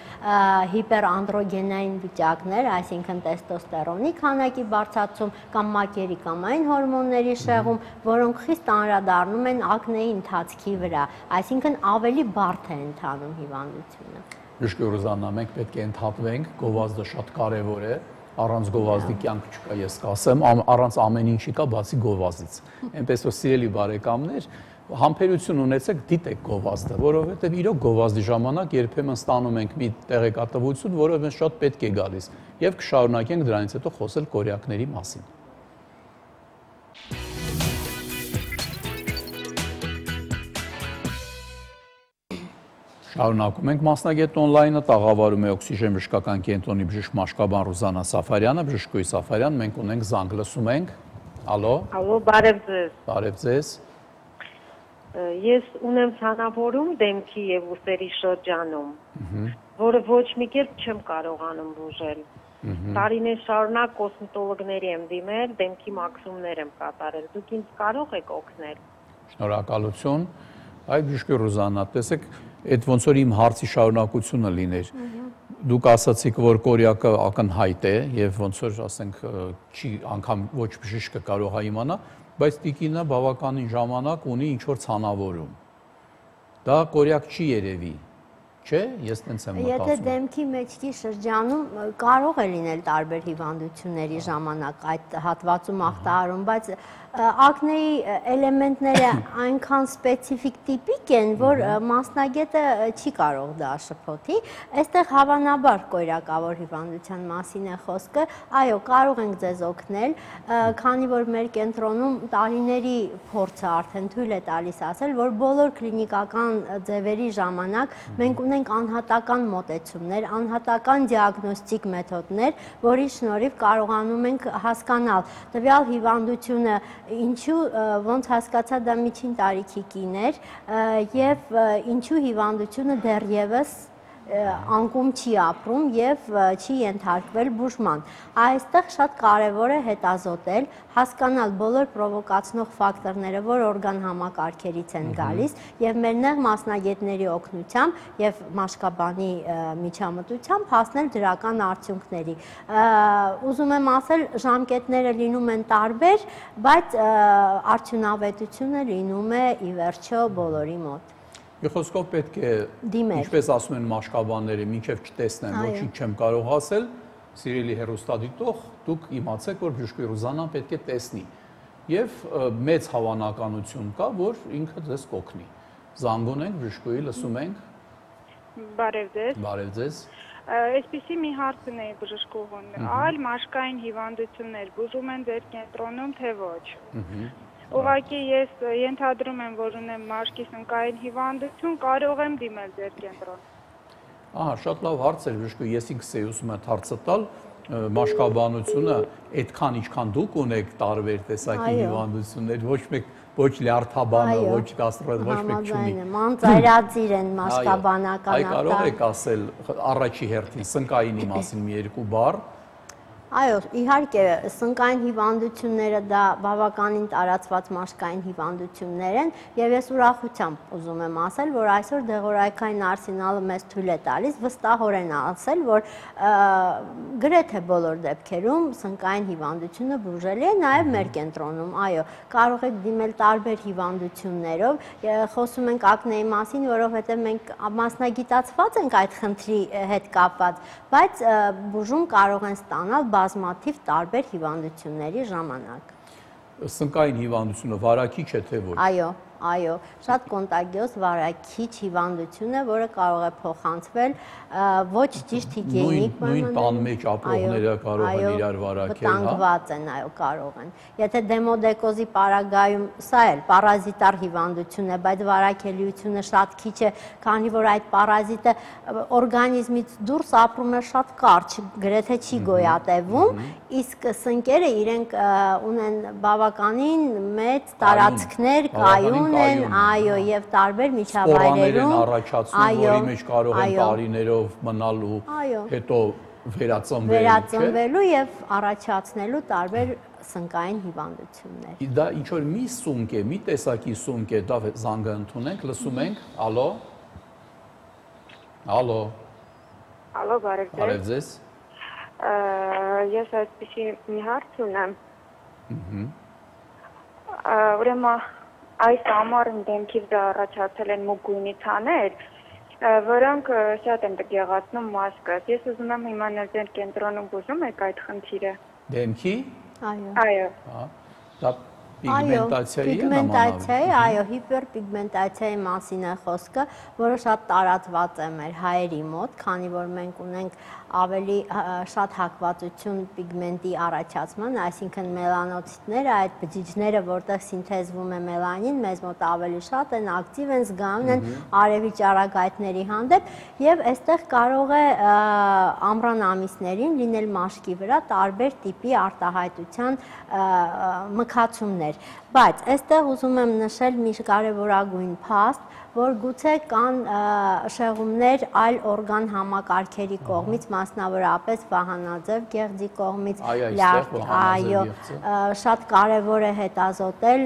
հիպերանդրոգենային վիճակներ, այսինքն տեստոստերոնի քանակի բարձրացում կամ մակերիկամային հորմոնների շեղում, որոնք խիստ անդրադառնում են ակնեի ընթացքի վրա, այսինքն ավելի բարդ է ընթանում հիվանդությունը։ Ժեշկե Ռուզաննա, մենք պետք է ընդհատվենք, գովազդը շատ կարևոր է, առանց գովազդի կյանք չկա, ես կասեմ, առանց ամեն ինչի կա, բացի գովազդից։ Այնպես որ սիրելի բարեկամներ, համբերություն ունեցեք, դիտեք գովազդը, որովհետև իրոք գովազդի ժամանակ երբեմն ստանում ենք մի տեղեկատվություն, որը մեզ շատ պետք է գալիս, եւ կշարունակենք դրանից հետո խոսել կորյակների մասին։ Շարունակում ենք մասնագետ on-line-ը, տաղավարում է օքսիգեն բժշկական կենտրոնի բժիշկ մաշկաբան Ռուզանա Սաֆարյանը, բժշկուհի Սաֆարյան, մենք ունենք զանգ, լսում ենք։ Ալո։ Ալո, բարև ձեզ։ Բարև ձեզ։ Ես ունեմ ցանավորում դեմքի եւ ուսերի շրջանում, որը ոչ մի կերպ չեմ կարողանում բուժել։ Տարիներ շարունակ կոսմետոլոգների եմ դիմել, դեմքի մաքսումներ եմ կատարել։ Դուք ինձ կարող եք օգնել։ Շնորհակալություն։ Այ բժշկի Ռուզանա, տեսեք, այդ ոնց որ իմ հարցի շարունակությունը լիներ։ Դուք ասացիք, որ կորյակը ակնհայտ է եւ ոնց որ ասենք չի անգամ ոչ բժիշկը կարող է իմանա, բայց տիկինը բավականին ժամանակ ունի ինչ որ ցանավորում։ Դա կորյակ չի երևի, չէ՞, ես տենց եմ մտածում։ Եթե դեմքի մեջքի շրջանում կարող է լինել տարբեր հիվանդությունների ժամանակ այդ հատվածում ախտահարում, բայց ակնեի էլեմենտները այնքան սպეციფიկ տիպիկ են, որ մասնագետը չի կարող դա շփոթի։ Այստեղ հավանաբար կորյակավոր հիվանդության մասին է խոսքը, այո, կարող ենք ձեզ օգնել, քանի որ մեր կենտրոնում տարիների փորձը արդեն թույլ է տալիս ասել, որ բոլոր կլինիկական ձևերի ժամանակ մենք ունենք անհատական մոտեցումներ, անհատական դիագնոստիկ մեթոդներ, որի շնորհիվ կարողանում ենք հասկանալ տվյալ հիվանդությունը ինչու ոնց հասկացա դա միջին տարիքի կին էր եւ ինչու հիվանդությունը դեռևս անկում չի ապրում եւ չի ենթարկվել բուժման։ Այստեղ շատ կարեւոր է հետազոտել, հասկանալ բոլոր պրովոկացնող ֆակտորները, որ օրգան համակարգերից են գալիս եւ մեր նեղ մասնագետների օգնությամբ եւ մաշկաբանի միջամտությամբ հասնել դրական արդյունքների։ Ուզում եմ ասել, ժամկետները լինում են տարբեր, բայց արդյունավետությունը լինում է ի վերջո բոլորի մոտ։ Մի խոսքով պետք է, ինչպես ասում են մաշկաբանները, մինչև չտեսնեմ, ոչինչ չեմ կարող ասել, սիրելի հեռուստադիտող, դուք իմացեք, որ բժշկուհի Ռուզանան պետք է տեսնի։ Եվ մեծ հավանականություն կա, որ ինքը ձեզ կօգնի։ Զանգում ենք, բժշկուհի, լսում ենք։ Բարև ձեզ։ Բարև ձեզ։ Այսպիսի մի հարց ունեի բժշկուհուն, այլ մաշկային հիվանդություններ բուժում են ձեր կենտրոնում, թե ոչ։ Ուղղակի ես ենթադրում եմ, որ ունեմ մաշկի սնկային հիվանդություն, կարող եմ դիմել ձեր կենտրոն։ Ահա, շատ լավ հարց էր, բժշկուհի, ես ինքս էի ուզում եմ հարցը տալ, մաշկաբանությունը այդքան ինչքան դուք ունեք տարբեր տեսակի հիվանդություններ, ոչ լյարդաբանը, ոչ գաստրոենտերը, ոչ մեկ չունի։ Մանծայրածիր են մաշկաբանական։ Այ կարող եք ասել առաջի հերթին սնկայինի մասին մի երկու բառ։ Այո, իհարկե, սնկային հիվանդությունները դա բավականին տարածված մաշկային հիվանդություններ են եւ ես ուրախությամբ ուզում եմ ասել, որ այսօր դեղորայքային արսենալը մեզ թույլ է տալիս վստահորեն ասել, որ գրեթե բոլոր դեպքերում սնկային հիվանդությունը բուժելի է նաեւ մեր կենտրոնում։ Այո, կարող եք դիմել տարբեր հիվանդություններով, խոսում ենք ակնեի մասին, որովհետեւ մենք մասնագիտացված ենք այդ խնդրի հետ կապված, բայց բուժում կարող են ստանալ բազմաթիվ տարբեր հիվանդությունների ժամանակ։ Սնկային հիվանդությունը վարակիչ է թե ոչ։ Այո, շատ կոնտագիոզ վարակիչ հիվանդություն է, որը կարող է փոխանցվել ոչ ճիշտ հիգիենիկ նույն տան մեջ ապրողները կարող են իրար վարակել, հա։ Վտանգված են, այո, կարող են։ Եթե դեմոդեկոզի պարագայում սա էլ պարազիտար հիվանդություն է, բայց վարակելիությունը շատ քիչ է, քանի որ այդ պարազիտը օրգանիզմից դուրս ապրում է շատ կարճ, գրեթե չի գոյատևում, իսկ սնկերը իրենք ունեն բավականին մեծ տարածքներ, կայուն են, այո, եւ տարբեր միջավայրերում առաջացնում, որի մեջ կարող են տարիներով մնալու, հետո վերածնվելու եւ առաջացնելու տարբեր սնկային հիվանդություններ։ Դա ինչ որ մի սունկ է, մի տեսակի սունկ է, դա զանգը ընդունենք, լսում ենք, ալո։ Ալո։ Ալո, բարև ձեզ։ Բարև ձեզ։ Ես այսպիսի մի հարց ունեմ։ Ուրեմն այս ամառ դեմքիս վրա առաջացել են մուգ գույնի ցաներ, Որոնք շատ են տգեղացնում մաշկը։ Ես ուզում եմ իմանալ ձեր կենտրոնում բուժում եք այդ խնդիրը։ Դեմքի։ Այո։ Դա պիգմենտացիայի պիգմենտացիայի, այո, հիպերպիգմենտացիայի մասին է խոսքը, որը շատ տարածված է մեր հայերի մոտ, քանի որ մենք ունենք ավելի շատ հակվածություն պիգմենտի առաջացման, այսինքն մելանոցիտները, այդ բջիջները, որտեղ սինթեզվում է մելանին, մեզ մոտ ավելի շատ են, ակտիվ են, զգալուն են արևի ճառագայթների հանդեպ, եւ այստեղ կարող է ամռան ամիսներին լինել մաշկի վրա տարբեր տիպի արտահայտության մքացումներ, բայց այստեղ ուզում եմ նշել մի կարևորագույն փաստ, որ գուցե կան շեղումներ այլ օրգան համակարգերի կողմից, մասնավորապես վահանաձև գեղձի կողմից, այո, շատ կարևոր է հետազոտել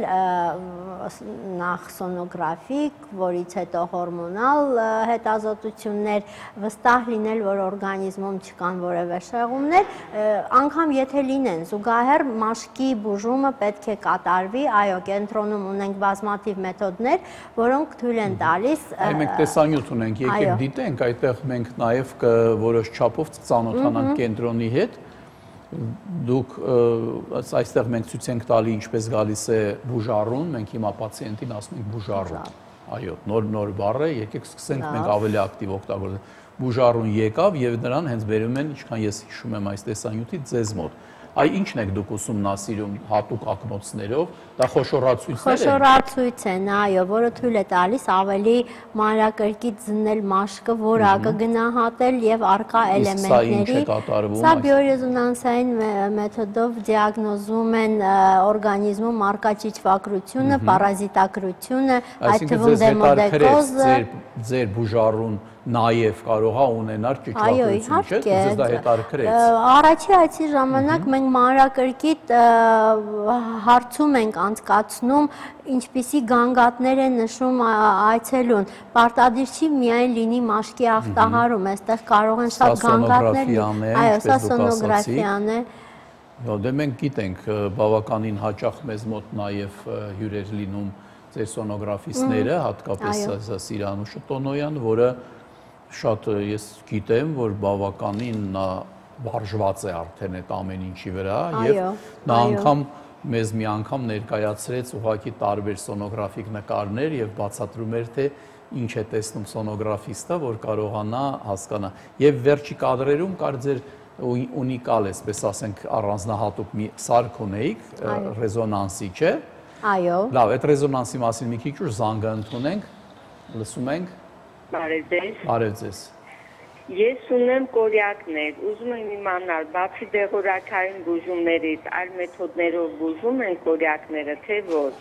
նախ սոնոգրաֆիկ, որից հետո հորմոնալ հետազոտություններ, վստահ լինել, որ օրգանիզմում չկան որևէ շեղումներ, անգամ եթե լինեն, զուգահեռ մաշկի բուժումը պետք է կատարվի, այո, կենտրոնում ունենք բազմաթիվ մեթոդներ, որոնք թույլ են տալիս։ Այ մենք տեսանյութ ունենք, եկեք դիտենք, այդտեղ մենք նաև որոշ չափով ծանոթանանք կենտրոնի հետ։ Դուք այստեղ մենք ցույց ենք տալի ինչպես գալիս է բուժառուն, մենք հիմա պացիենտին ասում ենք բուժառուն։ Այո, նոր բառ է, եկեք սկսենք մենք ավելի ակտիվ օգտագործել։ Բուժառուն եկավ եւ նրան հենց բերում են, ինչքան ես հիշում եմ այս տեսանյութից ձեզ մոտ։ Այ ինչն եք դուք ուսումնասիրում հատուկ ակնոցներով, դա խոշորացույցներ են։ Խոշորացույց են, այո, որը թույլ է տալիս ավելի մանրակրկիտ զննել մաշկը, որակը գնահատել եւ արկա էլեմենտների։ Սա բիոռեզոնանսային մեթոդով դիագնոզում են օրգանիզմում արկա ճիճվակրությունը, պարազիտակրությունը, այդ թվում դեմոդեկոզը։ Ձեր բուժառուն նաև կարող է ունենալ ճիճվակրություն, չէ՞, ձեզ դա հետաքրքրեց։ Առաջի այցի ժամանակ մենք մանրակրկիտ հարցում ենք անցկացնում, ինչպիսի գանգատներ են նշում այցելուն։ Պարտադիր չի միայն լինի մաշկի ախտահարում, այստեղ կարող են շատ գանգատներ լինել։ Այո, սա սոնոգրաֆիան է։ Դե մենք գիտենք, բավականին հաճախ մեզ մոտ նաև հյուրեր լինում ձեր սոնոգրաֆիստները, հատկապես Սիրանուշ Տոնոյան, որը շատ ես գիտեմ, որ բավականին նա վարժված է արդեն այդ ամեն ինչի վրա եւ նա անգամ մեզ մի անգամ ներկայացրեց ուղղակի տարբեր սոնոգրաֆիկ նկարներ եւ բացատրում էր թե ինչ է տեսնում սոնոգրաֆիստը, որ կարողանա հասկանա։ Եվ վերջի կադրերում կար ձեր ունիկալ, այսպես ասենք, առանձնահատուկ մի սարք ունեիք, ռեզոնանսի, չէ՞։ Այո։ Լավ, այդ ռեզոնանսի մասին մի քիչ ուշ զանգը ընդունենք, լսում ենք։ Բարև ձեզ։ Բարև ձեզ։ Ես ունեմ կորյակներ, ուզում եմ իմանալ, բացի դեղորայքային բուժումներից, այլ մեթոդներով բուժում են կորյակները, թե ոչ։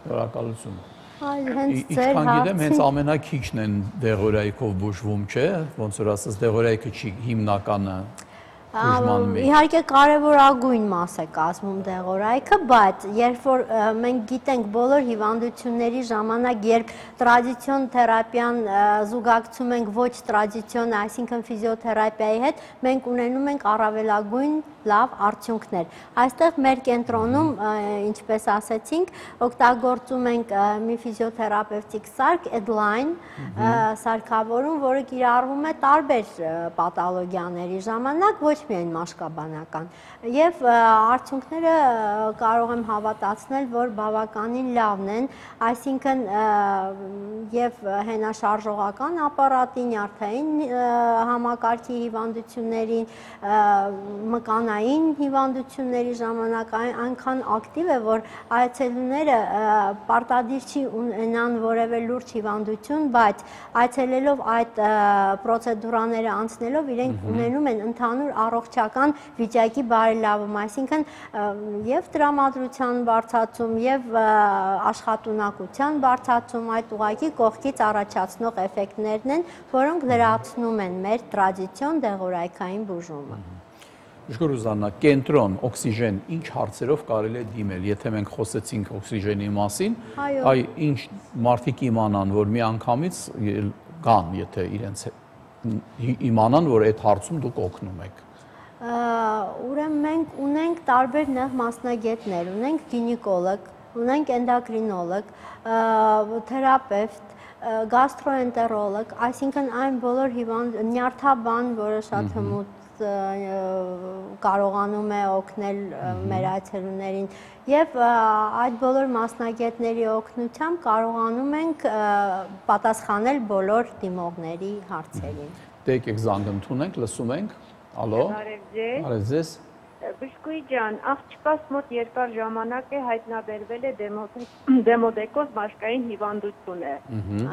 Շնորհակալություն։ Ինչքան գիտեմ, հենց ամենակիչն են դեղորայքով բուժվում, չէ՞, ոնց որ ասած դեղորայքը չի հիմնականը։ Իհարկե կարևորագույն մաս է կազմում դեղորայքը, բայց երբ որ մենք գիտենք բոլոր հիվանդությունների ժամանակ, երբ տրադիցիոն թերապիան զուգակցում ենք ոչ տրադիցիոն, այսինքն ֆիզիոթերապիայի հետ, մենք ունենում ենք առավելագույն լավ արդյունքներ։ Այստեղ մեր կենտրոնում, ինչպես ասեցինք, օգտագործում ենք մի ֆիզիոթերապևտիկ սարք, Edline սարքավորում, որը կիրառվում է տարբեր պաթոլոգիաների ժամանակ, ոչ միայն մաշկաբանական։ Եվ արդյունքները կարող եմ հավատացնել, որ բավականին լավն են, այսինքն եւ հենաշարժողական ապարատի, նյարդային համակարգի հիվանդություններին, մկանային հիվանդությունների ժամանակ այնքան ակտիվ է, որ այցելուները պարտադիր չի ունենան որևէ լուրջ հիվանդություն, բայց այցելելով այդ պրոցեդուրաները անցնելով իրենք ունենում են ընդհանուր առողջական վիճակի բարելավում, այսինքն եւ տրամադրության բարձրացում եւ աշխատունակության բարձրացում, այդ ուղղակի կողքից առաջացնող էֆեկտներն են, որոնք լրացնում են մեր տրադիցիոն դեղորայքային բուժումը։ Ժգորուզաննա, կենտրոն, օքսիժեն, ինչ հարցերով կարելի է դիմել, եթե մենք խոսեցինք օքսիժենի մասին, այ ինչ մարդիկ իմանան, որ մի անգամից կան, եթե իրենց իմանան, որ այդ հարցում դուք օգնում եք։ Ուրեմն մենք ունենք տարբեր նեղ մասնագետներ, ունենք գինեկոլոգ, ունենք էնդոկրինոլոգ, թերապևտ, գաստրոենտերոլոգ, այսինքն այն բոլոր նյարդաբան, որը շատ հմուտ կարողանում է օգնել մեր այցելուներին եւ այդ բոլոր մասնագետների օգնությամբ կարողանում ենք պատասխանել բոլոր դիմողների հարցերին։ Դե եկեք զանգ ընդունենք, լսում ենք։ Ալո։ Բարև ձեզ։ Բժշկուհի ջան, աղջկաս մոտ երկար ժամանակ է հայտնաբերվել է դեմոդեկոզ մաշկային հիվանդություն է։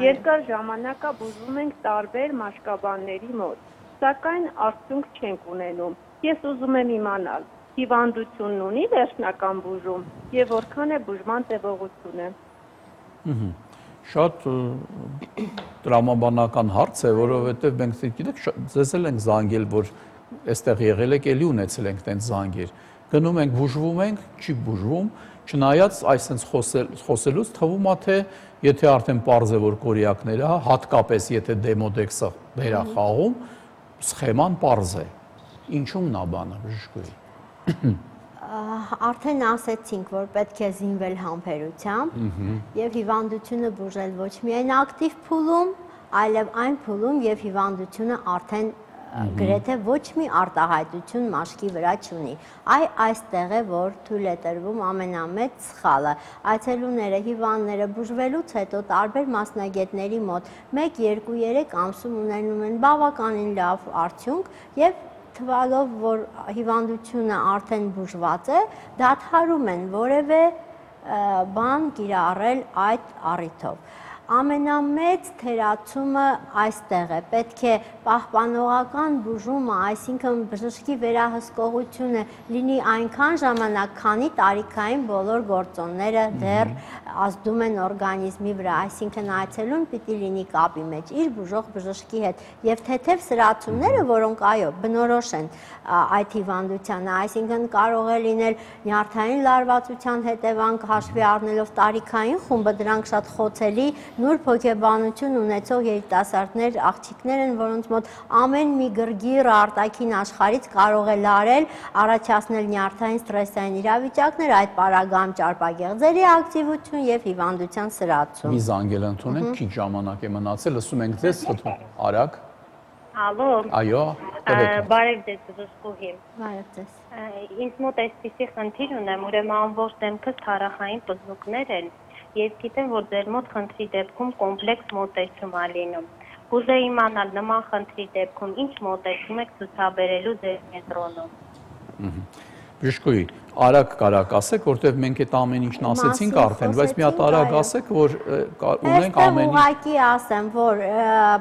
Երկար ժամանակ է բուժվում ենք տարբեր մաշկաբանների մոտ, սակայն արդյունք չենք ունենում։ Ես ուզում եմ իմանալ, հիվանդությունն ունի վերջնական բուժում եւ որքան է բուժման տևողությունը։ Շատ տրամաբանական հարց է, որովհետեւ մենք գիտեք, ձեզ էլ ենք զանգել, որ այստեղ եղել եք, էլի ունեցել ենք տենց զանգեր։ Գնում ենք, բուժվում ենք, չի բուժվում, չնայած այսպես խոսելուց թվում է, թե եթե արդեն պարզ է, որ կորյակները, հատկապես եթե դեմոդեքսը վերախաղում, սխեման պարզ է։ Ինչու՞մն է բանը, բժշկուհի։ Արդեն ասեցինք, որ պետք է զինվել համբերությամբ եւ հիվանդությունը բուժել ոչ միայն ակտիվ փուլում, այլև այն փուլում, եւ հիվանդությունը արդեն գրեթե ոչ մի արտահայտություն մաշկի վրա չունի։ Այստեղ է, որ թույլ է տրվում ամենամեծ սխալը։ Այցելուները, հիվանդները բուժվելուց հետո տարբեր մասնագետների մոտ 1, 2, 3 ամսում ունենում են բավականին լավ արդյունք եւ թվալով, որ հիվանդությունը արդեն բուժված է, դադարում են որևէ բան կիրառել այդ առիթով։ Ամենամեծ թերացումը այստեղ է, պետք է պահպանողական բուժումը, այսինքն բժշկի վերահսկողությունը լինի այնքան ժամանակ, քանի տարիքային բոլոր գործոնները դեռ ազդում են օրգանիզմի վրա, այսինքն այցելուն պիտի լինի կապի մեջ իր բուժող բժշկի հետ եւ թեթև սրացումները, որոնք այո, բնորոշ են այդ հիվանդությանը, այսինքն կարող է լինել նյարդային լարվածության հետևանք հաշվի առնելով տարիքային խումբը, դրանք շատ խոցելի նուրբ հոգեբանություն ունեցող երիտասարդներ, աղջիկներ են, որոնց մոտ ամեն մի գրգիռ արտաքին աշխարհից կարող է լարել, առաջացնել նյարդային ստրեսային իրավիճակներ, այդ պարագայում ճարպագեղձերի ակտիվություն եւ հիվանդության սրացում։ Մի զանգել ընդունենք, քիչ ժամանակ է մնացել, լսում ենք ձեզ, արագ։ Ալո։ Այո, բարև ձեզ բժշկուհի։ Բարև ձեզ։ Ինձ մոտ այսպիսի խնդիր ունեմ, ուրեմն ամբողջ դեմքս թարախային բզբուկներ են եւ գիտեմ, որ ձեր մոտ խնդրի դեպքում կոմպլեքս մոտեցում է լինում։ Կուզեի իմանալ նման խնդրի դեպքում ինչ մոտեցում եք ցուցաբերելու ձեր կենտրոնում։ Բժշկուհի, արագ կարակ ասեք, որտեղ մենք այդ ամեն ինչն ասեցինք արդեն, բայց մի հատ արագ ասեք, որ ունենք ամեն ինչ։ Ուղղակի ասեմ, որ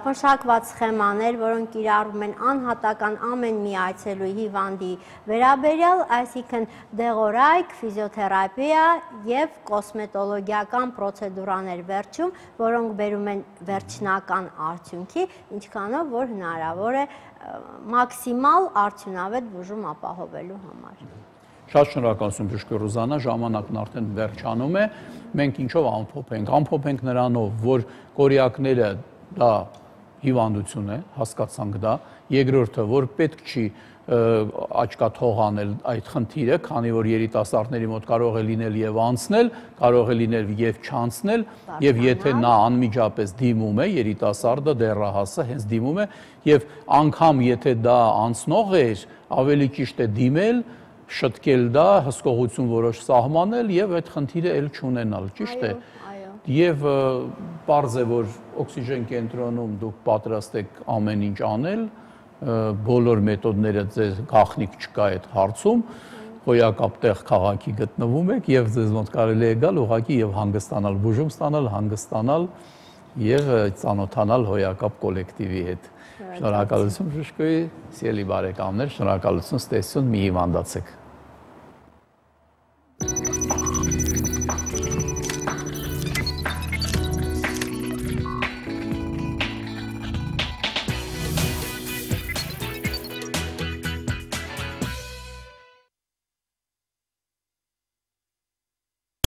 մշակված սխեմաներ, որոնք կիրառվում են անհատական ամեն մի այցելուի հիվանդի վերաբերյալ, այսինքն դեղորայք, ֆիզիոթերապիա եւ կոսմետոլոգիական պրոցեդուրաներ վերջում, որոնք բերում են վերջնական արդյունքի, ինչքանով որ հնարավոր է մաքսիմալ արդյունավետ բուժում ապահովելու համար։ Շատ շնորհակալություն բժշկուհի Ռուզաննա, ժամանակն արդեն վերջանում է։ Մենք ինչով ամփոփենք։ Ամփոփենք նրանով, որ կորյակները դա հիվանդություն է, հասկացանք դա։ Երկրորդը, որ պետք չի աչքաթող անել այդ խնդիրը, քանի որ երիտասարդների մոտ կարող է լինել եւ անցնել, կարող է լինել եւ չանցնել, եւ եթե նա անմիջապես դիմում է, երիտասարդը դեռահասը հենց դիմում է, եւ անգամ եթե դա անցնող էր, ավելի ճիշտ է դիմել, շտկել դա, հսկողություն որոշ սահմանել եւ այդ խնդիրը էլ չունենալ, ճիշտ է։ Եվ պարզ է, որ օքսիգեն կենտրոնում դուք պատրաստ եք ամեն ինչ անել, բոլոր մեթոդները ձեզ գաղտնիք չկա այդ հարցում, հոյակապ տեղ քաղաքի գտնվում եք եւ ձեզ մոտ կարելի է գալ ուղղակի եւ հանգստանալ, բուժում ստանալ, հանգստանալ եւ ծանոթանալ հոյակապ կոլեկտիվի հետ։ Շնորհակալություն բժշկուհի, սիրելի բարեկամներ, շնորհակալություն, ստեսություն, մի հիվանդացեք։